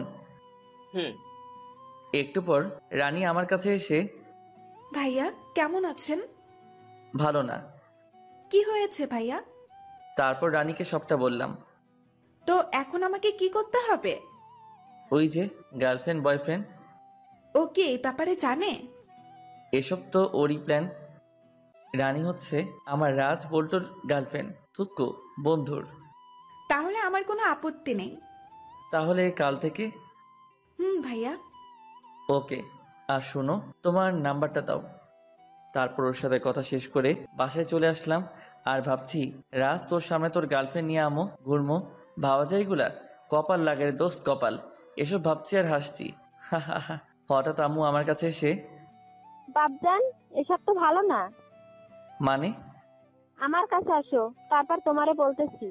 একটু পর রানী আমার কাছে এসে, ভাইয়া কেমন আছেন? ভালো না। কি হয়েছে ভাইয়া? তারপর রানীকে সবটা বললাম। তো এখন আমাকে কি করতে হবে? ওই যে গার্লফ্রেন্ড বয়ফ্রেন্ড, ও কি এই ব্যাপারে জানে? এসব তো ওরই প্ল্যান। রানী হচ্ছে আমার রাজ বল্টুর গার্লফ্রেন্ড, থুক্কু বন্ধুর। তাহলে আমার কোনো আপত্তি নেই। তাহলে কাল থেকে? ভাইয়া। ওকে, আর শোনো, তোমার নাম্বারটা দাও। তারপর ওর সাথে কথা শেষ করে বাসায় চলে আসলাম। আর ভাবছি, রাজ তোর সামনে তোর গার্লফ্রেন্ড নিয়ে আমো ঘুরমো, ভাবা যায় এগুলা? কপাল লাগে রে দোস্ত, কপাল। এসব ভাবছি আর হাসছি। হঠাৎ আম্মু আমার কাছে এসে, বাপজান, এসব তো ভালো না। মানে? আমার কাছে আসো, তারপর তোমারে বলতেছি।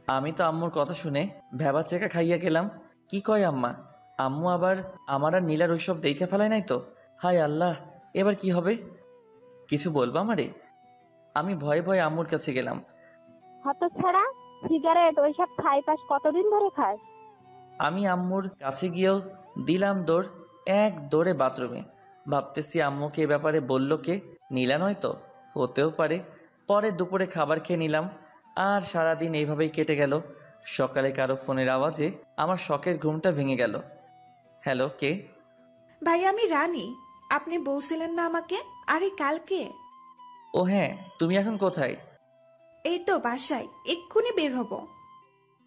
আমি তো আম্মুর কথা শুনে ভেবা চেকা খাইয়া গেলাম। কি কয় আম্মা? আম্মু আবার আমার আর নীলার ওইসব দেখে ফেলায় নাই তো? হায় আল্লাহ, এবার কি হবে? কিছু বলবা আমারে? আমি ভয়ে ভয়ে আম্মুর কাছে গেলাম। হতচ্ছাড়া, সিগারেট ওইসব খাই পাস কতদিন ধরে খাস? আমি আম্মুর কাছে গিয়েও দিলাম দৌড়, এক দৌড়ে বাথরুমে। ভাবতেছি আম্মুকে এ ব্যাপারে বলল কে? নীলা নয় তো? হতেও পারে। পরে দুপুরে খাবার খেয়ে নিলাম। আর সারাদিন এইভাবেই কেটে গেল। সকালে কারো ফোনের আওয়াজে আমার শখের ঘুমটা ভেঙে গেল। হ্যালো, কে? ভাইয়া, আমি রানী। আপনি বলছিলেন না আমাকে? আরে কালকে। ও হ্যাঁ, তুমি এখন কোথায়? এই তো বাসায়, এক্ষুনি বের হব।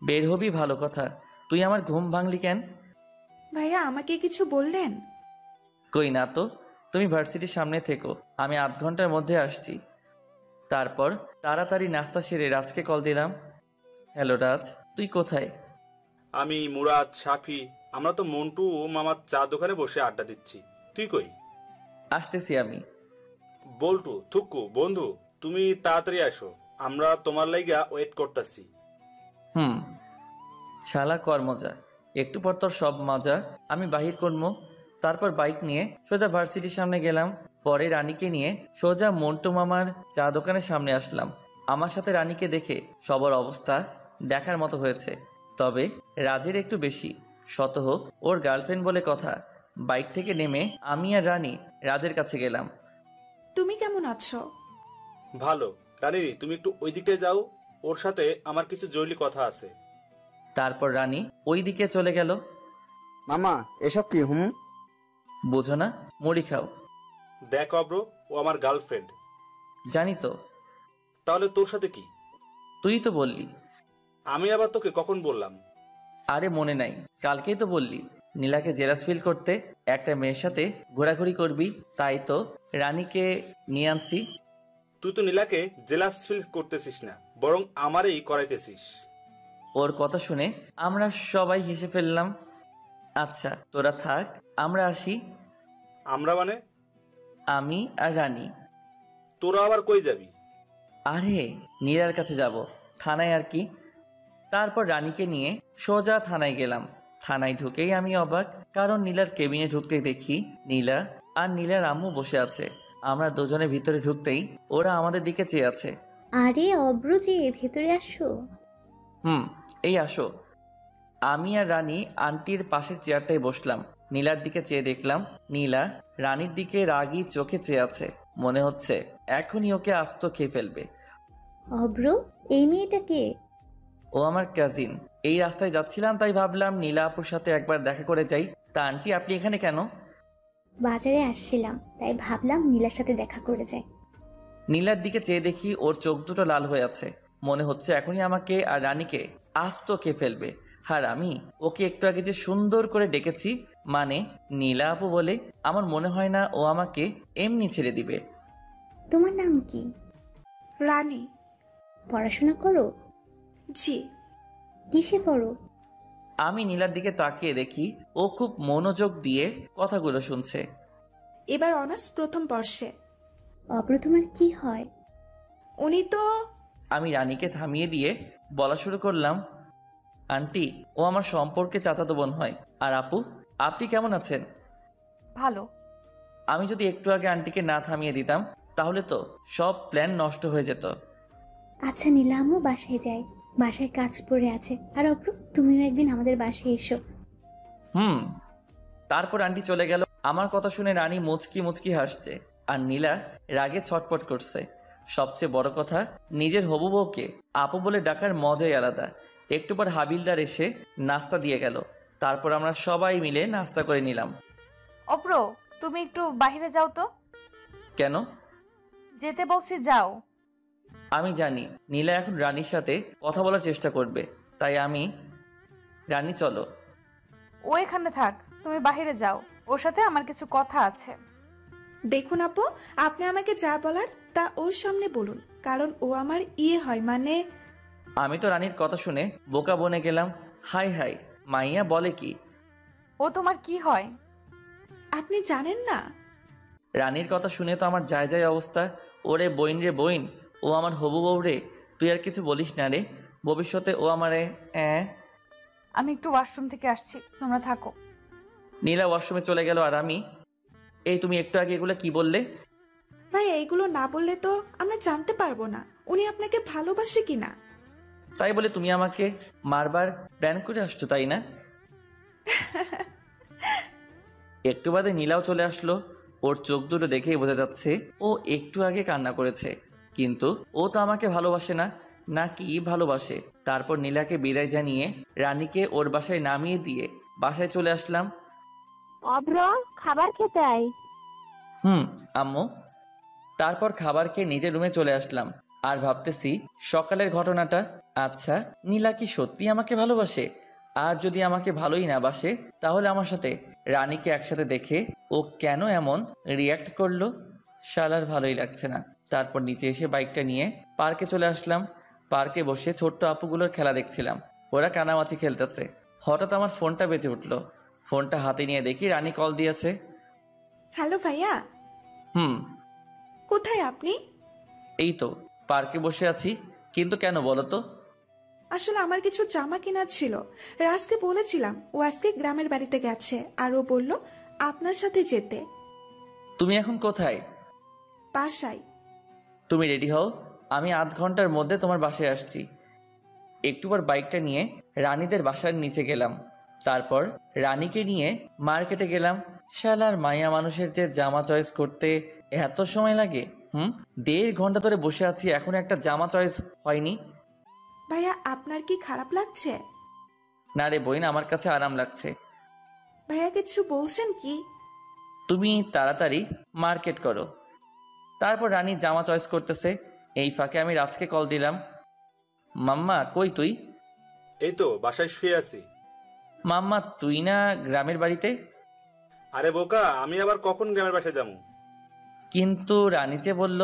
বের হবি, ভালো কথা। তুই আমার ঘুম ভাঙলি কেন? ভাইয়া, আমাকে কিছু বললেন? কই না তো। তুমি ভার্সিটির সামনে থেকো, আমি আধ ঘন্টার মধ্যে আসছি। তারপর তাড়াতাড়ি নাস্তা সেরে রাজকে কল দিলাম। হ্যালো রাজ, তুই কোথায়? আমি, মুরাদ, সাফি, আমরা তো মন্টু ও মামার চা দোকানে বসে আড্ডা দিচ্ছি। তুই কই? আসতেছি আমি। বল্টু, থুক্কু বন্ধু, তুমি তাড়াতাড়ি আসো, আমরা তোমার লাইগা ওয়েট করতেছি। শালা কর মজা, একটু পর তোর সব মজা আমি বাহির করবো। তারপর বাইক নিয়ে সোজা ভার্সিটির সামনে গেলাম। পরে রানীকে নিয়ে সোজা মন্টু মামার চা দোকানের সামনে আসলাম। আমার সাথে রানীকে দেখে সবার অবস্থা দেখার মতো হয়েছে, তবে রাজের একটু বেশি। শত হোক, ওর গার্লফ্রেন্ড বলে কথা। বাইক থেকে নেমে আমি আর রানী রাজের কাছে গেলাম। তুমি কেমন আছো? ভালো। রানী, তুমি একটু ওই দিকটায় যাও, ওর সাথে আমার কিছু জরুরি কথা আছে। তারপর রানী ওই দিকে চলে গেল। মামা, এসব কি? বোঝো না? মুড়ি খাও। দেখ অব্র, ও আমার গার্লফ্রেন্ড। জানি তো। তাহলে তোর সাথে কি? তুই তো বললি। আমি আবার তোকে কখন বললাম? আরে মনে নাই, কালকেই তো বললি নীলাকে জেলাস ফিল করতে একটা মেয়ের সাথে ঘোরাঘুরি করবি, তাই তো রানীকে নিয়ে আনছি। তুই তো নীলাকে জেলাস ফিল করতেছিস না, বরং আমারই করাইতেছিস। ওর কথা শুনে আমরা সবাই হেসে ফেললাম। আচ্ছা তোরা থাক, আমরা আসি। আমরা মানে? আমি আর রানী। তোরা আবার কই যাবি? আরে নীলার কাছে যাব, থানায় আর কি। তারপর রানীকে নিয়ে সোজা থানায় গেলাম। থানায় ঢুকেই আমি অবাক, কারণ নীলার কেবিনে ঢুকতে দেখি নীলা আর নীলার আম্মু বসে আছে। আমরা দুজনে ভিতরে ঢুকতেই ওরা আমাদের দিকে চেয়ে আছে। আরে অব্র যে, ভেতরে আসো। এই আসো। আমি আর রানী আন্টির পাশের চেয়ারটায় বসলাম। নীলার দিকে চেয়ে দেখলাম নীলা রানীর দিকে রাগী চোখে চেয়ে আছে। মনে হচ্ছে এখনই ওকে আস্ত খেয়ে ফেলবে। অব্র, এই মেয়েটা কে? ও আমার কাজিন। এই রাস্তায় যাচ্ছিলাম, তাই ভাবলাম নীলা আপুর সাথে একবার দেখা করে যাই। তা আন্টি, আপনি এখানে কেন? বাজারে আসছিলাম, তাই ভাবলাম নীলার সাথে দেখা করে যাই। নীলার দিকে চেয়ে দেখি ওর চোখ দুটো লাল হয়ে আছে। মনে হচ্ছে এখনই আমাকে আর রানীকে আস্ত খেয়ে ফেলবে। আর আমি ওকে একটু আগে যে সুন্দর করে ডেকেছি, মানে নীলা আপু বলে, আমার মনে হয় না ও আমাকে এমনি ছেড়ে দিবে। তোমার নাম কি? রানী। পড়াশোনা করো? জি। কিসে পড়ো? আমি নীলার দিকে তাকিয়ে দেখি ও খুব মনোযোগ দিয়ে কথাগুলো শুনছে। এবার অনার্স প্রথম বর্ষে। অব্র, তোমার কি হয়? উনি তো। আমি রানীকে থামিয়ে দিয়ে বলা শুরু করলাম, আন্টি, ও আমার সম্পর্কে চাচাতো বোন হয়। আর আপু, আপনি কেমন আছেন? ভালো। আমি যদি একটু আগে আন্টিকে না থামিয়ে দিতাম, তাহলে তো সব প্ল্যান নষ্ট হয়ে যেত। আচ্ছা নীলা আম্মু, বাসায় যাই, বাসায় কাজ পড়ে আছে। আর অব্র, তুমিও একদিন আমাদের বাসায় এসো। তারপর আন্টি চলে গেল। আমার কথা শুনে রানী মুচকি মুচকি হাসছে, আর নীলা রাগে ছটপট করছে। সবচেয়ে বড় কথা, নিজের হবু বউকে আপু বলে ডাকার মজাই আলাদা। একটু পর হাবিলদার এসে নাস্তা দিয়ে গেল। তারপর আমরা সবাই মিলে নাস্তা করে নিলাম। অপ্র, তুমি একটু বাইরে যাও তো। কেন? যেতে বলছি, যাও। আমি জানি নীলা এখন রানীর সাথে কথা বলার চেষ্টা করবে, তাই আমি রানী চলো। ও এখানে থাক, তুমি বাইরে যাও, ওর সাথে আমার কিছু কথা আছে। দেখুন আপু, আপনি আমাকে যা বলার তা ওর সামনে বলুন, কারণ ও আমার ইয়ে হয়, মানে আমি তো রানীর কথা শুনে বোকা বনে গেলাম। হাই হাই, মাইয়া বলে কি? ও তোমার কি হয়? আপনি জানেন না? রানীর কথা শুনে তো আমার যায় যায় অবস্থা। ওরে বইন রে বইন, ও আমার হবু বউ রে। তুই আর কিছু বলিস না রে, ভবিষ্যতে ও আমারে আমি একটু ওয়াশরুম থেকে আসছি, তোমরা থাকো। নীলা ওয়াশরুমে চলে গেল আর আমি, এই তুমি একটু আগে এগুলো কি বললে? ভাই এইগুলো না বললে তো আমরা জানতে পারবো না উনি আপনাকে ভালোবাসে কিনা। তাই বলে তুমি আমাকে মারবার প্ল্যান করে আসছো, তাই না? একটু বাদে নীলাও চলে আসলো। ওর চোখ দুটো দেখেই বোঝা যাচ্ছে ও একটু আগে কান্না করেছে, কিন্তু ও তো আমাকে ভালোবাসে না, নাকি ভালোবাসে? তারপর নীলাকে বিদায় জানিয়ে রানীকে ওর বাসায় নামিয়ে দিয়ে বাসায় চলে আসলাম। অব্র, খাবার খেতে আয়। আম্মু। তারপর খাবার খেয়ে নিজের রুমে চলে আসলাম আর ভাবতেছি সকালের ঘটনাটা। আচ্ছা, নীলা কি সত্যি আমাকে ভালোবাসে? আর যদি আমাকে ভালোই না বাসে, তাহলে আমার সাথে রানীকে একসাথে দেখে ও কেন এমন রিয়্যাক্ট করলো? শালার ভালোই লাগছে না। তারপর নিচে এসে বাইকটা নিয়ে পার্কে চলে আসলাম। পার্কে বসে ছোট্ট আপুগুলোর খেলা দেখছিলাম, ওরা কানামাছি খেলতেছে। হঠাৎ আমার ফোনটা বেজে উঠলো। ফোনটা হাতে নিয়ে দেখি রানী কল দিয়েছে। হ্যালো ভাইয়া। কোথায় আপনি? এই তো পার্কে বসে আছি, কিন্তু কেন বলো তো? আসলে আমার কিছু জামা কেনার ছিল, রাজকে বলেছিলাম, ও আজকে গ্রামের বাড়িতে গেছে আর ও বলল আপনার সাথে যেতে। তুমি এখন কোথায়? বাসায়। তুমি রেডি হও, আমি আধ ঘন্টার মধ্যে তোমার বাসায় আসছি। একটু পর বাইকটা নিয়ে রানীদের বাসার নিচে গেলাম। তারপর রানীকে নিয়ে মার্কেটে গেলাম। শালার মাইয়া মানুষের যে জামা চয়েস করতে এত সময় লাগে। 1.5 ঘন্টা ধরে বসে আছি, এখন একটা জামা চয়েস হয়নি। ভাইয়া আপনার কি খারাপ লাগছে? না রে বইন, আমার কাছে আরাম লাগছে। ভাইয়া কিছু বলছেন কি? তুমি তাড়াতাড়ি মার্কেট করো। তারপর রানী জামা চয়েস করতেছে, এই ফাঁকে আমি রাজকে কল দিলাম। মাম্মা কই তুই? এই তো বাসায় শুয়ে আছি। মাম্মা তুই না গ্রামের বাড়িতে? আরে বোকা, আমি আবার কখন গ্রামের বাসায় যাবো? কিন্তু রানী যে বলল।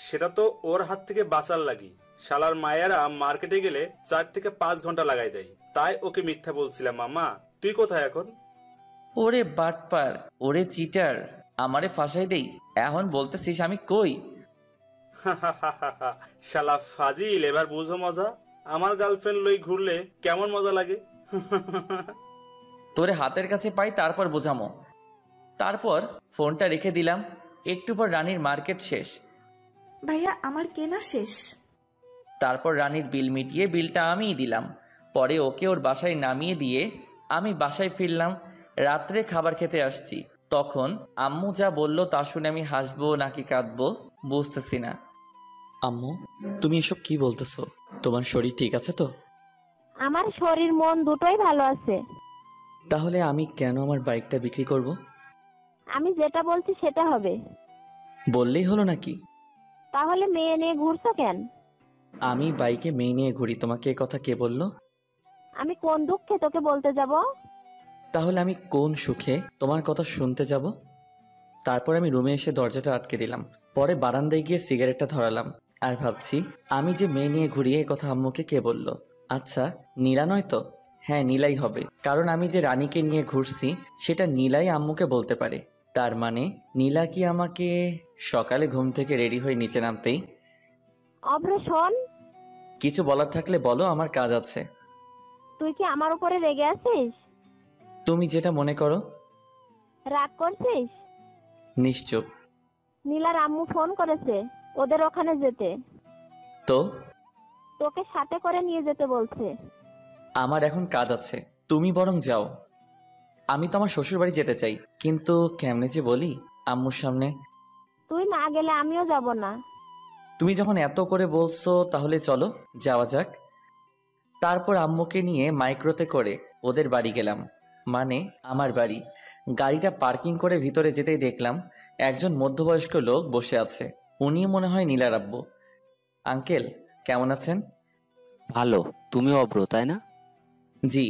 সেটা তো ওর হাত থেকে বাঁচার লাগি। শালার মায়েরা মার্কেটে গেলে 4 থেকে 5 ঘন্টা লাগাই দেয়, তাই ওকে মিথ্যা বলছিলাম। মামা তুই কোথায় এখন? ওরে বাটপার, ওরে চিটার, আমারে ফাঁসাই দেই। এখন বলতেছিস আমি কই? শালা ফাজিল, এবার বুঝো মজা। আমার গার্লফ্রেন্ড লই ঘুরলে কেমন মজা লাগে। তোরে হাতের কাছে পাই, তারপর বোঝামো। তারপর ফোনটা রেখে দিলাম। একটু পর রানীর মার্কেট শেষ। ভাইয়া আমার কেনা শেষ। তারপর রানীর বিল মিটিয়ে বিলটা আমিই দিলাম। পরে ওকে ওর বাসায় নামিয়ে দিয়ে আমি বাসায় ফিরলাম। রাত্রে খাবার খেতে আসছি, তখন আম্মু যা বলল তা শুনে আমি হাসবো নাকি কাঁদবো বুঝতেছি না। আম্মু, তুমি এসব কি বলতেছো? তোমার শরীর ঠিক আছে তো? আমার শরীর মন দুটোই ভালো আছে। তাহলে আমি কেন আমার বাইকটা বিক্রি করব? আমি যেটা বলছি সেটা হবে। বললেই হলো নাকি? তাহলে মেয়ে নিয়ে ঘুরছো কেন? আমি বাইকে মেয়ে নিয়ে ঘুরি, তোমাকে এ কথা কে বলল? আমি কোন দুঃখে তোকে বলতে যাব? তাহলে আমি কোন সুখে তোমার কথা শুনতে যাব? তারপর আমি রুমে এসে দরজাটা আটকে দিলাম। পরে বারান্দায় গিয়ে সিগারেটটা ধরালাম আর ভাবছি আমি যে মেয়ে নিয়ে ঘুরি এই কথা আম্মুকে কে বলল? আচ্ছা, নীলা নয় তো? হ্যাঁ, নীলাই হবে, কারণ আমি যে রানীকে নিয়ে ঘুরছি সেটা নীলাই আম্মুকে বলতে পারে। তার মানে নীলা কি আমাকে সকালে ঘুম থেকে রেডি হয়ে নিচে নামতেই? অভ্র শোন, কিছু বলার থাকলে বলো, আমার কাজ আছে। তুই কি আমার উপরে রেগে আছিস? তুমি যেটা মনে করো। রাগ করছিস? নিশ্চুপ। নীলার আম্মু ফোন করেছে ওদের ওখানে যেতে। তো তোকে সাথে করে নিয়ে যেতে বলছে। আমার এখন কাজ আছে, তুমি বরং যাও। আমি তো আমার শ্বশুর বাড়ি যেতে চাই, কিন্তু কেমনে যে বলি আম্মুর সামনে। তুই না গেলে আমিও যাব না। তুমি যখন এত করে বলছো তাহলে চলো যাওয়া যাক। তারপর আম্মুকে নিয়ে মাইক্রোতে করে ওদের বাড়ি গেলাম, মানে আমার বাড়ি। গাড়িটা পার্কিং করে ভিতরে যেতেই দেখলাম একজন মধ্যবয়স্ক লোক বসে আছে। উনি মনে হয় নীলার আব্বু। আঙ্কেল কেমন আছেন? ভালো। তুমি অব্র, তাই না? জি।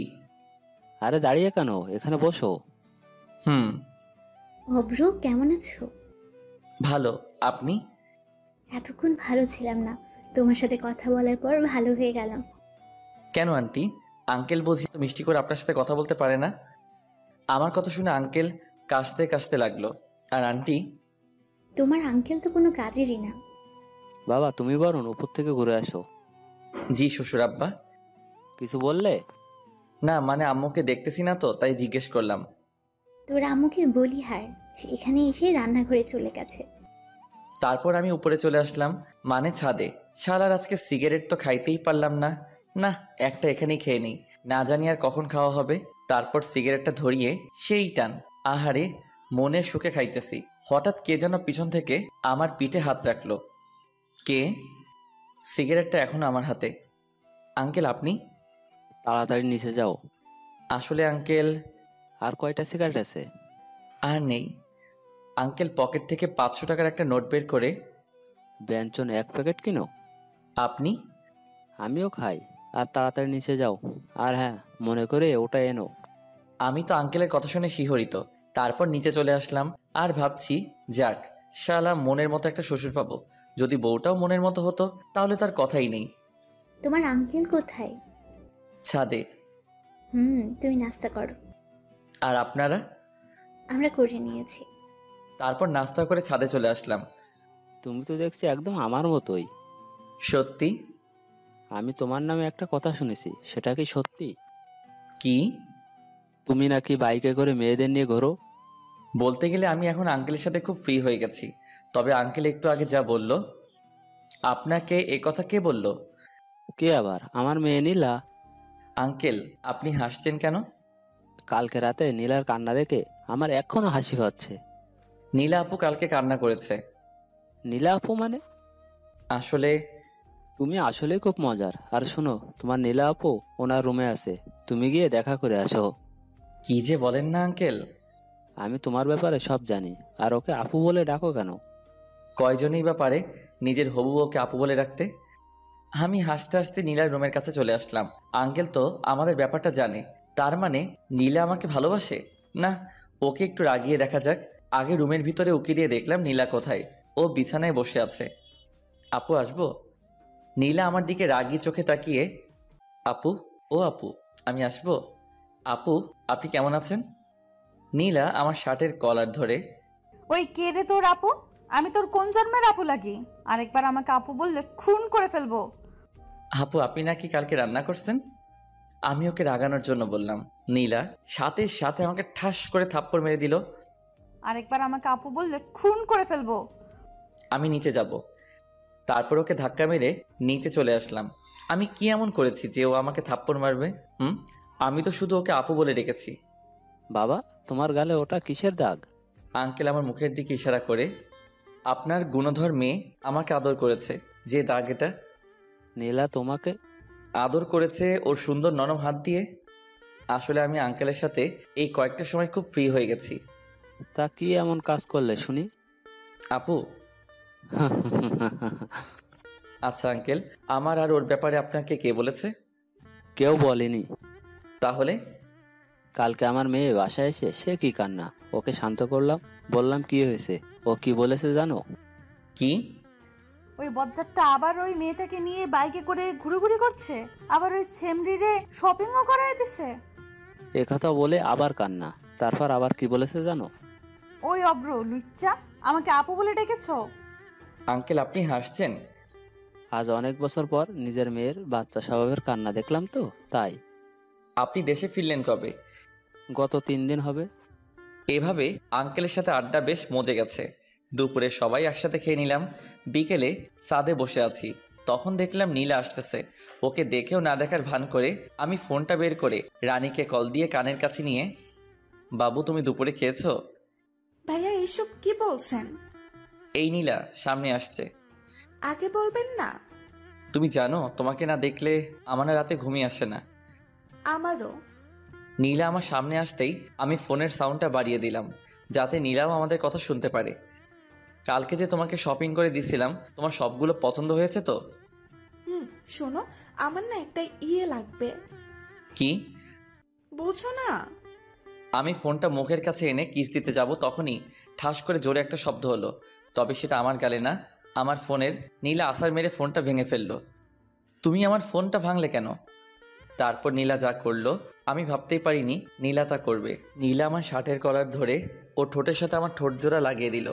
আরে দাঁড়িয়ে কেন, এখানে বসো। হুম। অব্র কেমন আছো? ভালো, আপনি? এতক্ষণ ভালো ছিলাম না, তোমার সাথে কথা বলার পর ভালো হয়ে গেলাম। কেন আন্টি? আঙ্কেল বুঝি তো মিষ্টি করে আপনার সাথে কথা বলতে পারে না? আমার কথা শুনে আঙ্কেল কাশতে কাশতে লাগলো। আর আন্টি? তোমার আঙ্কেল তো কোনো কাজেরই না। বাবা তুমি বরং উপর থেকে ঘুরে আসো। জি শ্বশুর আব্বা। কিছু বললে? না, মানে আম্মুকে দেখতেছি না তো, তাই জিজ্ঞেস করলাম। তোর আম্মুকে বলি হার, এখানে এসে রান্নাঘরে চলে গেছে। তারপর আমি উপরে চলে আসলাম, মানে ছাদে। শালার আজকে সিগারেট তো খাইতেই পারলাম না। না, একটা এখানেই খেয়ে নিই, না জানি আর কখন খাওয়া হবে। তারপর সিগারেটটা ধরিয়ে সেই টান। আহারে, মনের সুখে খাইতেছি। হঠাৎ কে যেন পিছন থেকে আমার পিঠে হাত রাখলো। কে? সিগারেটটা এখনো আমার হাতে। আঙ্কেল আপনি? তাড়াতাড়ি নিচে যাও। আসলে আঙ্কেল। আর কয়টা সিগারেট আছে? আর নেই। আঙ্কেল পকেট থেকে 500 টাকার একটা নোট বের করে। ব্যঞ্জন 1 প্যাকেট কিনো। আপনি? আমিও খাই। আর তাড়াতাড়ি নিচে যাও। আর হ্যাঁ, মনে করে ওটা এনো। আমি তো আঙ্কেলের কথা শুনে শিহরিত। তারপর নিচে চলে আসলাম আর ভাবছি, যাক শালা মনের মতো একটা শ্বশুর পাবো। যদি বউটাও মনের মতো হতো তাহলে তার কথাই নেই। তোমার আঙ্কেল কোথায়? ছাদে। তুমি নাস্তা করো। আর আপনারা? আমরা করে নিয়েছি। তারপর নাস্তা করে ছাদে চলে আসলাম। তুমি তো দেখছি একদম আমার মতোই। সত্যি? আমি তোমার নামে একটা কথা শুনেছি, সেটা কি সত্যি? কি? তুমি নাকি বাইকে করে মেয়েদের নিয়ে ঘোরো। বলতে গেলে আমি এখন আঙ্কেলের সাথে খুব ফ্রি হয়ে গেছি। তবে আঙ্কেল একটু আগে যা বলল। আপনাকে এ কথা কে বলল? কে আবার? আমার মেয়ে নীলা। আঙ্কেল আপনি হাসছেন কেন? কালকে রাতে নীলার কান্না দেখে আমার এখনো হাসি পাচ্ছে। নীলা আপু কালকে কান্না করেছে। নীলা আপু মানে? আসলে তুমি আসলেই খুব মজার। আর শোনো, তোমার নীলা আপু ওনার রুমে আছে, তুমি গিয়ে দেখা করে আসো। কি যে বলেন না আঙ্কেল। আমি তোমার ব্যাপারে সব জানি। আর ওকে আপু বলে ডাকো কেন? কয়জনই বা পারে নিজের হবু বউকে আপু বলে রাখতে। আমি হাসতে হাসতে নীলার রুমের কাছে চলে আসলাম। আঙ্কেল তো আমাদের ব্যাপারটা জানে। তার মানে নীলা আমাকে ভালোবাসে না? ওকে একটু রাগিয়ে দেখা যাক। আগে রুমের ভিতরে উকি দিয়ে দেখলাম নীলা কোথায়। ও বিছানায় বসে আছে। আপু আসবো? নীলা আমার দিকে রাগি চোখে তাকিয়ে, আপু, ও আপু আমি আসবো? আপু আপনি কেমন আছেন? নীলা আমার শার্টের কলার ধরে, ওই কে রে তোর আপু? আমি তোর কোন জন্মের আপু লাগি? আরেকবার আমাকে আপু বললে খুন করে ফেলবো। আপু আপনি নাকি কালকে রান্না করছেন? আমি ওকে রাগানোর জন্য বললাম। নীলা সাথে সাথে আমাকে ঠাস করে থাপ্পড় মেরে দিল। আরেকবার আমাকে আপু বললে খুন করে ফেলবো। আমি নিচে যাব। তারপর ওকে ধাক্কা মেরে নিচে চলে আসলাম। আমি কি এমন করেছি যে ও আমাকে থাপ্পড় মারবে? আমি তো শুধু ওকে আপু বলে ডেকেছি। বাবা, তোমার গালে ওটা কিসের দাগ? আঙ্কেল আমার মুখের দিকে ইশারা করে, আপনার গুণধর মেয়ে আমাকে আদর করেছে, যে দাগ এটা। নীলা তোমাকে আদর করেছে ওর সুন্দর নরম হাত দিয়ে। আসলে আমি আঙ্কেলের সাথে এই কয়েকটা সময় খুব ফ্রি হয়ে গেছি। তা কি এমন কাজ করলে শুনি? আপু আচ্ছা আঙ্কেল, আমার আর ওর ব্যাপারে আপনাকে কে বলেছে? কেউ বলেনি। তাহলে? কালকে আমার মেয়ে বাসায় এসে সে কি কান্না, ওকে শান্ত করলাম, বললাম কি হয়েছে। ও কি বলেছে জানো? কি? ওই বজ্জাতটা আবার ওই মেয়েটাকে নিয়ে বাইকে করে ঘুরোঘুরি করছে, আবার ওই ছেমরিরে শপিংও করায় দিছে। একথা বলে আবার কান্না। তারপর আবার কি বলেছে জানো? ওই অব্র লুচ্চা, আমাকে আপু বলে ডেকেছো? আঙ্কেল আপনি হাসছেন? আজ অনেক বছর পর নিজের মেয়ের বাচ্চা স্বভাবের কান্না দেখলাম তো, তাই। আপনি দেশে ফিরলেন কবে? গত 3 দিন হবে। এভাবে আঙ্কেলের সাথে আড্ডা বেশ মজে গেছে। দুপুরে সবাই একসাথে খেয়ে নিলাম। বিকেলে ছাদে বসে আছি, তখন দেখলাম নীলা আসতেছে। ওকে দেখেও না দেখার ভান করে আমি ফোনটা বের করে রানীকে কল দিয়ে কানের কাছে নিয়ে, বাবু তুমি দুপুরে খেয়েছো? ভাইয়া এইসব কি বলছেন? এই নীলা সামনে আসছে। আগে বলবেন না? তুমি জানো তোমাকে না দেখলে আমার না রাতে ঘুমিয়ে আসে না। আমারও। নীলা আমার সামনে আসতেই আমি ফোনের সাউন্ডটা বাড়িয়ে দিলাম, যাতে নীলাও আমাদের কথা শুনতে পারে। কালকে যে তোমাকে শপিং করে দিছিলাম, তোমার সবগুলো পছন্দ হয়েছে তো? শোনো, আমার না একটা লাগবে। কি? বুঝছো না? আমি ফোনটা মুখের কাছে এনে কিস দিতে যাব, তখনই ঠাস করে জোরে একটা শব্দ হলো। তবে সেটা আমার গালে না, আমার ফোনের। নীলা আছাড় মেরে ফোনটা ভেঙে ফেললো। তুমি আমার ফোনটা ভাঙলে কেন? তারপর নীলা যা করলো আমি ভাবতেই পারিনি নীলা তা করবে। নীলা আমার শার্টের কলার ধরে ও ঠোঁটের সাথে আমার ঠোঁট জোড়া লাগিয়ে দিল।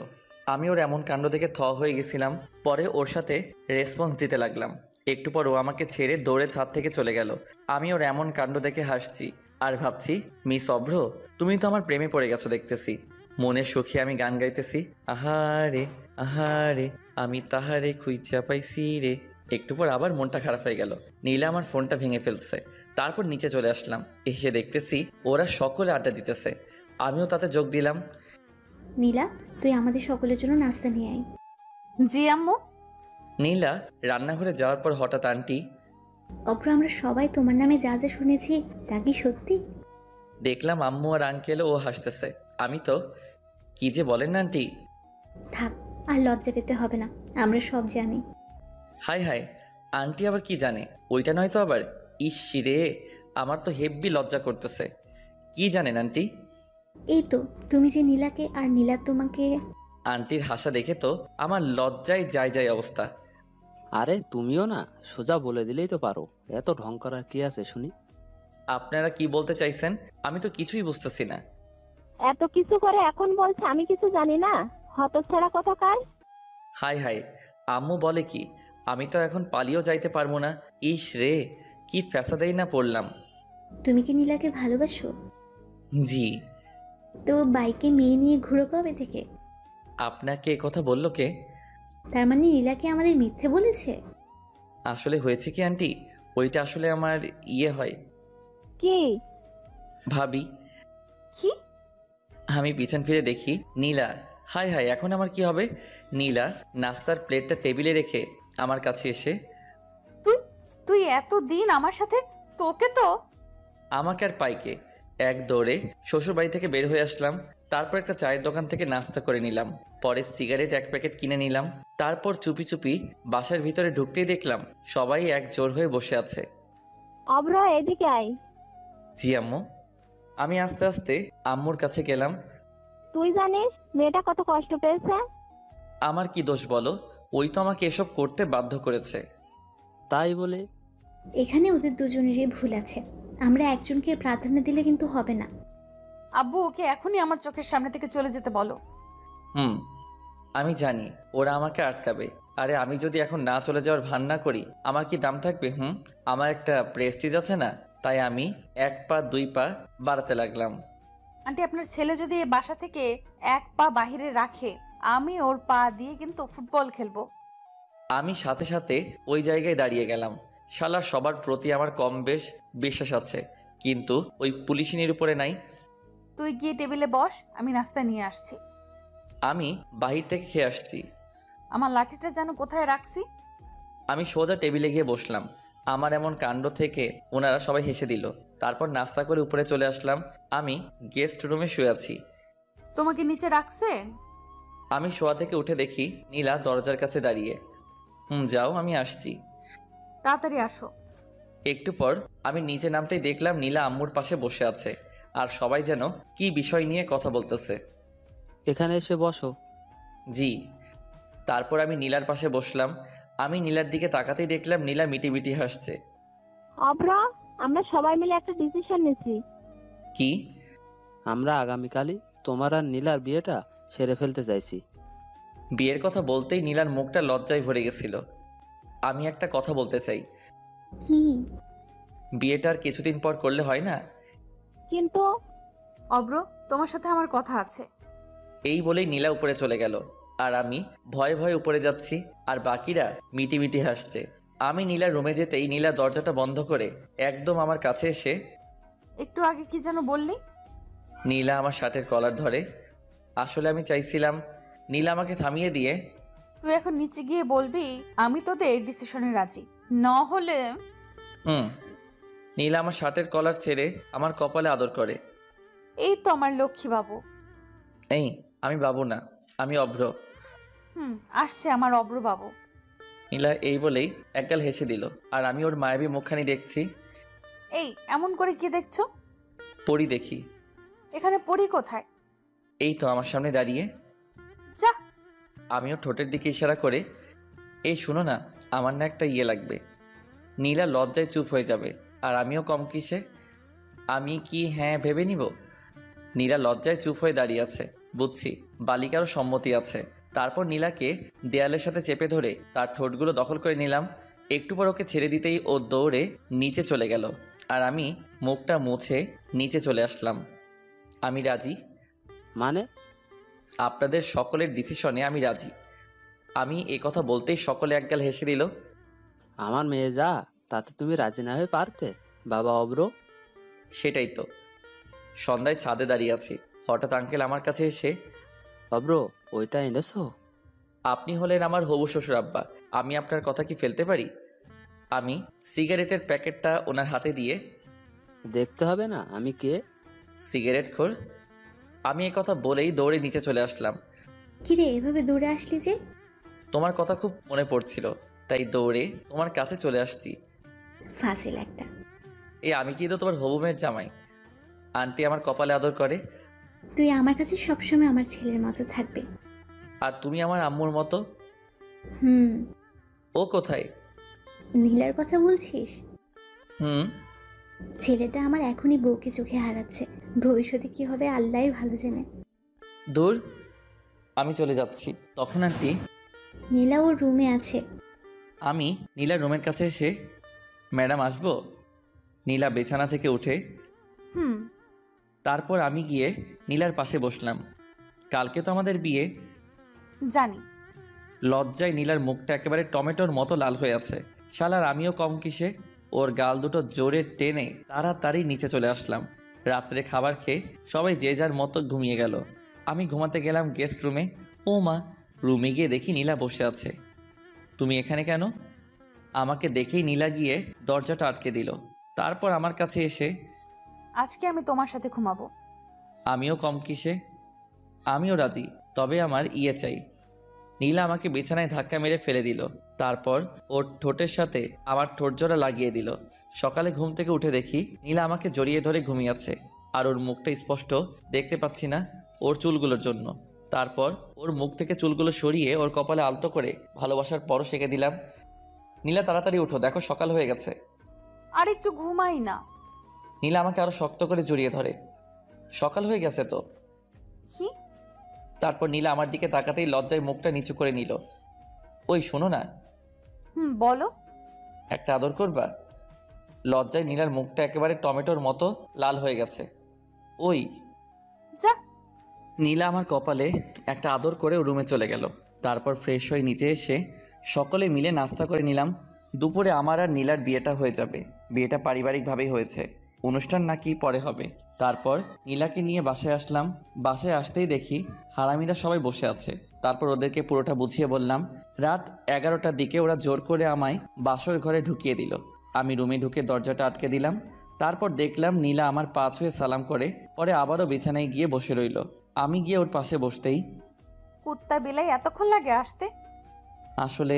আমি ওর এমন কাণ্ড দেখে হয়ে গেছিলাম। পরে ওর সাথে রেসপন্স দিতে লাগলাম। একটু পর ও আমাকে ছেড়ে দৌড়ে ছাদ থেকে চলে গেল। আমি ওর এমন কাণ্ড দেখে হাসছি আর ভাবছি, মিস অভ্র, তুমি তো আমার প্রেমে পড়ে গেছো দেখতেছি। মনের সুখে আমি গান গাইতেছি, আহারে আহারে আমি তাহারে খুঁজা পাইছি রে। একটু পর আবার মনটা খারাপ হয়ে গেল। নীলা আমার ফোনটা ভেঙে ফেলছে। তারপর নিচে চলে আসলাম। এসে দেখতেছি ওরা সকলে আড্ডা দিতেছে, আমিও তাতে যোগ দিলাম। নীলা, তুই আমাদের সকলের জন্য নাস্তা নিয়ে আয়। জি আম্মু। নীলা রান্নাঘরে যাওয়ার পর হঠাৎ আন্টি, অভ্র, আমরা সবাই তোমার নামে যা যা শুনেছি তা কি সত্যি? দেখলাম আম্মু আর আঙ্কেলও ও হাসতেছে। আমি তো, কি যে বলেন না আন্টি। থাক, আর লজ্জা পেতে হবে না, আমরা সব জানি। হাই হাই, আন্টি আবার কি জানে? ওইটা নয় তো আবার। ইস রে, আমার তো হেব্বি লজ্জা করতেছে। কি জানেন আন্টি? এই তো, তুমি যে নীলাকে আর নীলা তোমাকে। আন্টির হাসা দেখে তো আমার লজ্জায় যায় অবস্থা। আরে তুমিও না, সোজা বলে দিলেই তো পারো, এত ঢং করার কি আছে শুনি? আপনারা কি বলতে চাইছেন আমি তো কিছুই বুঝতেছি না। এত কিছু করে এখন বলছে আমি কিছু জানি না, হতচ্ছাড়া কথাকার। হাই হাই, আম্মু বলে কি? আমি তো এখন পালিয়েও যাইতে পারবো না। ইস রে, কি ফ্যাসাদেই না পড়লাম। তুমি কি নীলাকে ভালোবাসো? জি। তো বাইকে মেয়ে নিয়ে ঘুরো কবে থেকে? আপনাকে কথা বললো কে? তার মানে নীলাকে আমাদের মিথ্যে বলেছে? আসলে হয়েছে কি আন্টি, ওইটা আসলে আমার হয় কি ভাবি। কি? আমি পিছন ফিরে দেখি নীলা। হাই হাই, এখন আমার কি হবে? নীলা নাস্তার প্লেটটা টেবিলে রেখে আমার কাছে এসে, তুই এতদিন আমার সাথে, তোকে তো। আমাকে আর পাইকে এক দৌড়ে শ্বশুর বাড়ি থেকে বের হয়ে আসলাম। তারপর একটা চায়ের দোকান থেকে নাস্তা করে নিলাম। পরে সিগারেট এক প্যাকেট কিনে নিলাম। তারপর চুপি চুপি বাসার ভিতরে ঢুকতেই দেখলাম সবাই এক জোর হয়ে বসে আছে। অভ্র, এদিকে আয়। জি আম্মু। আমি আস্তে আস্তে আম্মুর কাছে গেলাম। তুই জানিস মেয়েটা কত কষ্ট পেয়েছে? আমার কি দোষ বলো? ওই তো আমাকে এসব করতে বাধ্য করেছে। তাই বলে? এখানে ওদের দুজনেরই ভুল আছে, আমরা একজনকে প্রাধান্য দিলে কিন্তু হবে না। আব্বু, ওকে এখনই আমার চোখের সামনে থেকে চলে যেতে বলো। আমি জানি ওরা আমাকে আটকাবে। আরে আমি যদি এখন না চলে যাওয়ার ভান না করি, আমার কি দাম থাকবে? আমার একটা প্রেস্টিজ আছে না? তাই আমি 1 পা 2 পা বাড়াতে লাগলাম। আন্টি, আপনার ছেলে যদি এই বাসা থেকে 1 পা বাহিরে রাখে, আমি ওর পা দিয়ে কিন্তু ফুটবল খেলবো। আমি সাথে সাথে ওই জায়গায় দাঁড়িয়ে গেলাম। শালা সবার প্রতি আমার কম বেশ বিশ্বাস আছে, কিন্তু ওই পুলিশিনীর উপরে নাই। তুই গিয়ে টেবিলে বস, আমি নাস্তা নিয়ে আসছি। আমি বাহির থেকে খেয়ে আসছি। আমার লাঠিটা যেন কোথায় রাখছি। আমি সোজা টেবিলে গিয়ে বসলাম। আমার এমন কাণ্ড থেকে ওনারা সবাই হেসে দিল। তারপর নাস্তা করে উপরে চলে আসলাম। আমি গেস্ট রুমে শুয়ে আছি। তোমাকে নিচে রাখছে? আমি শোয়া থেকে উঠে দেখি নীলা দরজার কাছে দাঁড়িয়ে। যাও, আমি আসছি। তাড়াতাড়ি আসো। একটু পর আমি নিচে নামতেই দেখলাম নীলা আম্মুর পাশে বসে আছে আর সবাই যেন কি বিষয় নিয়ে কথা বলতেছে। এখানে এসে বসো। জি। তারপর আমি নীলার পাশে বসলাম। আমি নীলার দিকে তাকাতেই দেখলাম নীলা মিটিমিটি হাসছে। অভ্র, আমরা সবাই মিলে একটা ডিসিশন নিয়েছি। কি? আমরা আগামীকালই তোমার আর নীলার বিয়েটা সেরে ফেলতে চাইছি। বিয়ের কথা বলতেই নীলার মুখটা লজ্জায় ভরে গেছিল। আমি একটা কথা বলতে চাই। কি? বিয়েটা আর কিছুদিন পর করলে হয় না? কিন্তু অভ্র, তোমার সাথে আমার কথা আছে। এই বলেই নীলা উপরে চলে গেল আর আমি ভয়ে ভয়ে উপরে যাচ্ছি আর বাকিরা মিটিমিটি হাসছে। আমি নীলার রুমে যেতেই নীলা দরজাটা বন্ধ করে একদম আমার কাছে এসে, একটু আগে কি যেন বললি? নীলা আমার শার্টের কলার ধরে। আসলে আমি চাইছিলাম। নীলা আমাকে থামিয়ে দিয়ে, তুই এখন নিচে গিয়ে বলবি আমি তোদের ডিসিশনে রাজি। না হলে নীলা আমার শার্টের কলার ছেড়ে আমার কপালে আদর করে। এই তো আমার লক্ষ্মী বাবু। এই, আমি বাবু না, আমি অভ্র। আসছে আমার অব্র বাবু। নীলা এই বলেই একগাল হেসে দিল, আর আমি ওর মায়াবী মুখখানি দেখছি। এই এমন করে কি দেখছো? পরি দেখি। এখানে পরি কোথায়? এই তো আমার সামনে দাঁড়িয়ে। যা। আমিও ঠোঁটের দিকে ইশারা করে, এই শুনো না, আমার না একটা ইয়ে লাগবে। নীলা লজ্জায় চুপ হয়ে যাবে, আর আমিও কম কিসে। আমি কি হ্যাঁ ভেবে নিব? নীলা লজ্জায় চুপ হয়ে দাঁড়িয়ে আছে। বুঝছি বালিকারও সম্মতি আছে। তারপর নীলাকে দেয়ালের সাথে চেপে ধরে তার ঠোঁটগুলো দখল করে নিলাম। একটু পর ওকে ছেড়ে দিতেই ও দৌড়ে নিচে চলে গেল, আর আমি মুখটা মুছে নিচে চলে আসলাম। আমি রাজি। মানে? আপনাদের সকলের ডিসিশনে আমি রাজি। আমি এ কথা বলতেই সকলে একগাল হেসে দিল। আমার মেয়ে যা, তাতে তুমি রাজি না হয়ে পারতে বাবা অব্র? সেটাই তো। সন্ধ্যায় ছাদে দাঁড়িয়ে আছি, হঠাৎ আঙ্কেল আমার কাছে এসে, অব্র ওইটা এনেছো? আপনি হলেন আমার হবু শ্বশুর আব্বা, আমি আপনার কথা কি ফেলতে পারি? আমি সিগারেটের প্যাকেটটা ওনার হাতে দিয়ে, দেখতে হবে না আমি কে? সিগারেট খোর। আমি এ কথা বলেই দৌড়ে নিচে চলে আসলাম। কিরে এভাবে দৌড়ে আসলি যে? তোমার কথা খুব মনে পড়ছিল, তাই দৌড়ে তোমার কাছে চলে আসছি। ফাজিল একটা। আমি কিন্তু তোমার হবু মেয়ের জামাই। আন্টি আমার কপালে আদর করে। তুই আমার কাছে সবসময় আমার ছেলের মতো থাকবি। আর তুমি আমার আম্মুর মতো। ও কোথায়? নীলার কথা বলছিস? ছেলেটা আমার এখনই বউকে চোখে হারাচ্ছে, ভবিষ্যতে কি হবে আল্লাহই ভালো জানে। দূর, আমি চলে যাচ্ছি। তখন আন্টি, নীলা ওর রুমে আছে। আমি নীলার রুমের কাছে এসে, ম্যাডাম আসবো? নীলা বিছানা থেকে উঠে। তারপর আমি গিয়ে নীলার পাশে বসলাম। কালকে তো আমাদের বিয়ে। জানি। লজ্জায় নীলার মুখটা একেবারে টমেটোর মতো লাল হয়ে আছে। শালার আমিও কম কিসে। ওর গাল দুটো জোরে টেনে তাড়াতাড়ি নিচে চলে আসলাম। রাত্রে খাবার খেয়ে সবাই যে যার মতো ঘুমিয়ে গেল। আমি ঘুমাতে গেলাম গেস্ট রুমে। ও মা, রুমে গিয়ে দেখি নীলা বসে আছে। তুমি এখানে কেন? আমাকে দেখেই নীলা গিয়ে দরজাটা আটকে দিল। তারপর আমার কাছে এসে, আজকে আমি তোমার সাথে ঘুমাবো। আমিও কম কিসে, আমিও রাজি, তবে আমার ইয়ে চাই। নীলা আমাকে বিছানায় ধাক্কা মেরে ফেলে দিল। তারপর ওর ঠোঁটের সাথে আমার ঠোঁট জোড়া লাগিয়ে দিল। সকালে ঘুম থেকে উঠে দেখি নীলা আমাকে জড়িয়ে ধরে ঘুমিয়ে আছে, আর ওর মুখটা স্পষ্ট দেখতে পাচ্ছি না ওর চুলগুলোর জন্য। তারপর ওর মুখ থেকে চুলগুলো সরিয়ে ওর কপালে আলতো করে ভালোবাসার পরশ এঁকে দিলাম। নীলা তাড়াতাড়ি উঠো, দেখো সকাল হয়ে গেছে। আর একটু ঘুমাই না। নীলা আমাকে আরো শক্ত করে জড়িয়ে ধরে। সকাল হয়ে গেছে তো। কি? তারপর নীলা আমার দিকে তাকাতেই লজ্জায় মুখটা নিচু করে নিল। ওই শোনো না। বলো। একটা আদর করবা? লজ্জায় নীলার মুখটা একেবারে টমেটোর মতো লাল হয়ে গেছে। ওই যা। নীলা আমার কপালে একটা আদর করে রুমে চলে গেল। তারপর ফ্রেশ হয়ে নিচে এসে সকলে মিলে নাস্তা করে নিলাম। দুপুরে আমার আর নীলার বিয়েটা হয়ে যাবে। বিয়েটা পারিবারিকভাবেই হয়েছে, অনুষ্ঠান নাকি পরে হবে। তারপর নীলাকে নিয়ে বাসায় আসলাম। বাসায় আসতেই দেখি হারামিরা সবাই বসে আছে। তারপর ওদেরকে পুরোটা বুঝিয়ে বললাম। রাত 11টার দিকে ওরা জোর করে আমায় বাসর ঘরে ঢুকিয়ে দিল। আমি রুমে ঢুকে দরজাটা আটকে দিলাম। তারপর দেখলাম নীলা আমার পা ছুঁয়ে সালাম করে পরে আবারও বিছানায় গিয়ে বসে রইল। আমি গিয়ে ওর পাশে বসতেই, কুত্তা বিলাই এতক্ষণ লাগে আসতে? আসলে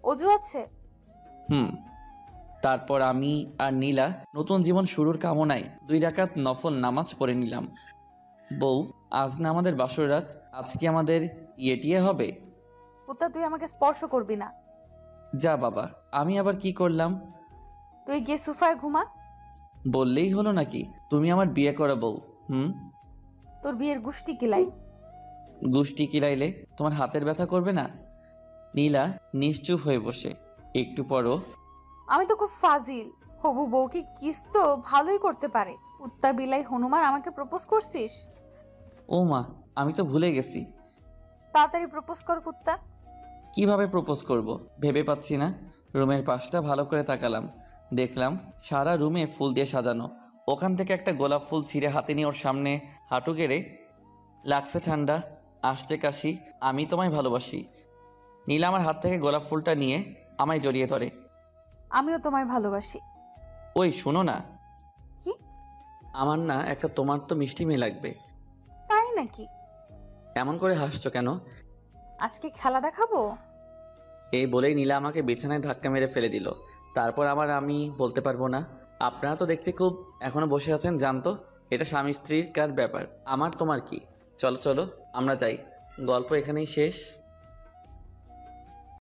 অজু আছে। তারপর আমি আর নীলা নতুন জীবন শুরুর কামনায় 2 রাকাত নফল নামাজ পড়ে নিলাম। বউ, আজ না আমাদের বাসর রাত, আজকে আমাদের ইয়েটিয়ে হবে। কুত্তা তুই আমাকে স্পর্শ করবি না। যা বাবা, আমি আবার কি করলাম? তুই গিয়ে সোফায় ঘুমা। বললেই হলো নাকি? তুমি আমার বিয়ে করা বউ। তোর বিয়ের গুষ্টি কিলাই। গুষ্টি কিলাইলে তোমার হাতের ব্যথা করবে না? নীলা নিশ্চুপ হয়ে বসে। একটু পরও, আমি তো খুব ফাজিল। হবু বউকে কিস তো ভালোই করতে পারে। কুত্তা বিলাই হনুমান আমাকে প্রপোজ করছিস? ও মা, আমি তো ভুলে গেছি। তাড়াতাড়ি প্রপোজ কর কুত্তা। কিভাবে প্রপোজ করব ভেবে পাচ্ছি না। রুমের পাশটা ভালো করে তাকালাম। দেখলাম সারা রুমে ফুল দিয়ে সাজানো। ওখান থেকে একটা গোলাপ ফুল ছিঁড়ে হাতে নিয়ে ওর সামনে হাঁটু গেড়ে, লাগছে ঠান্ডা, আসছে কাশি, আমি তোমায় ভালোবাসি। নীলা আমার হাত থেকে গোলাপ ফুলটা নিয়ে আমায় জড়িয়ে ধরে। আমিও তোমায় ভালোবাসি। ওই শোনো না, কি? আমার না একটা তোমার তো মিষ্টি মেয়ে লাগবে। তাই নাকি? এমন করে হাসছো কেন? আজকে খেলা দেখাবো? এই বলেই নীলা আমাকে বিছানায় ধাক্কা মেরে ফেলে দিল। তারপর আমি বলতে পারবো না। আপনারা তো দেখছি খুব এখনো বসে আছেন, জানতো এটা স্বামী স্ত্রীর কার ব্যাপার, আমার তোমার কি? চলো চলো আমরা যাই, গল্প এখানেই শেষ।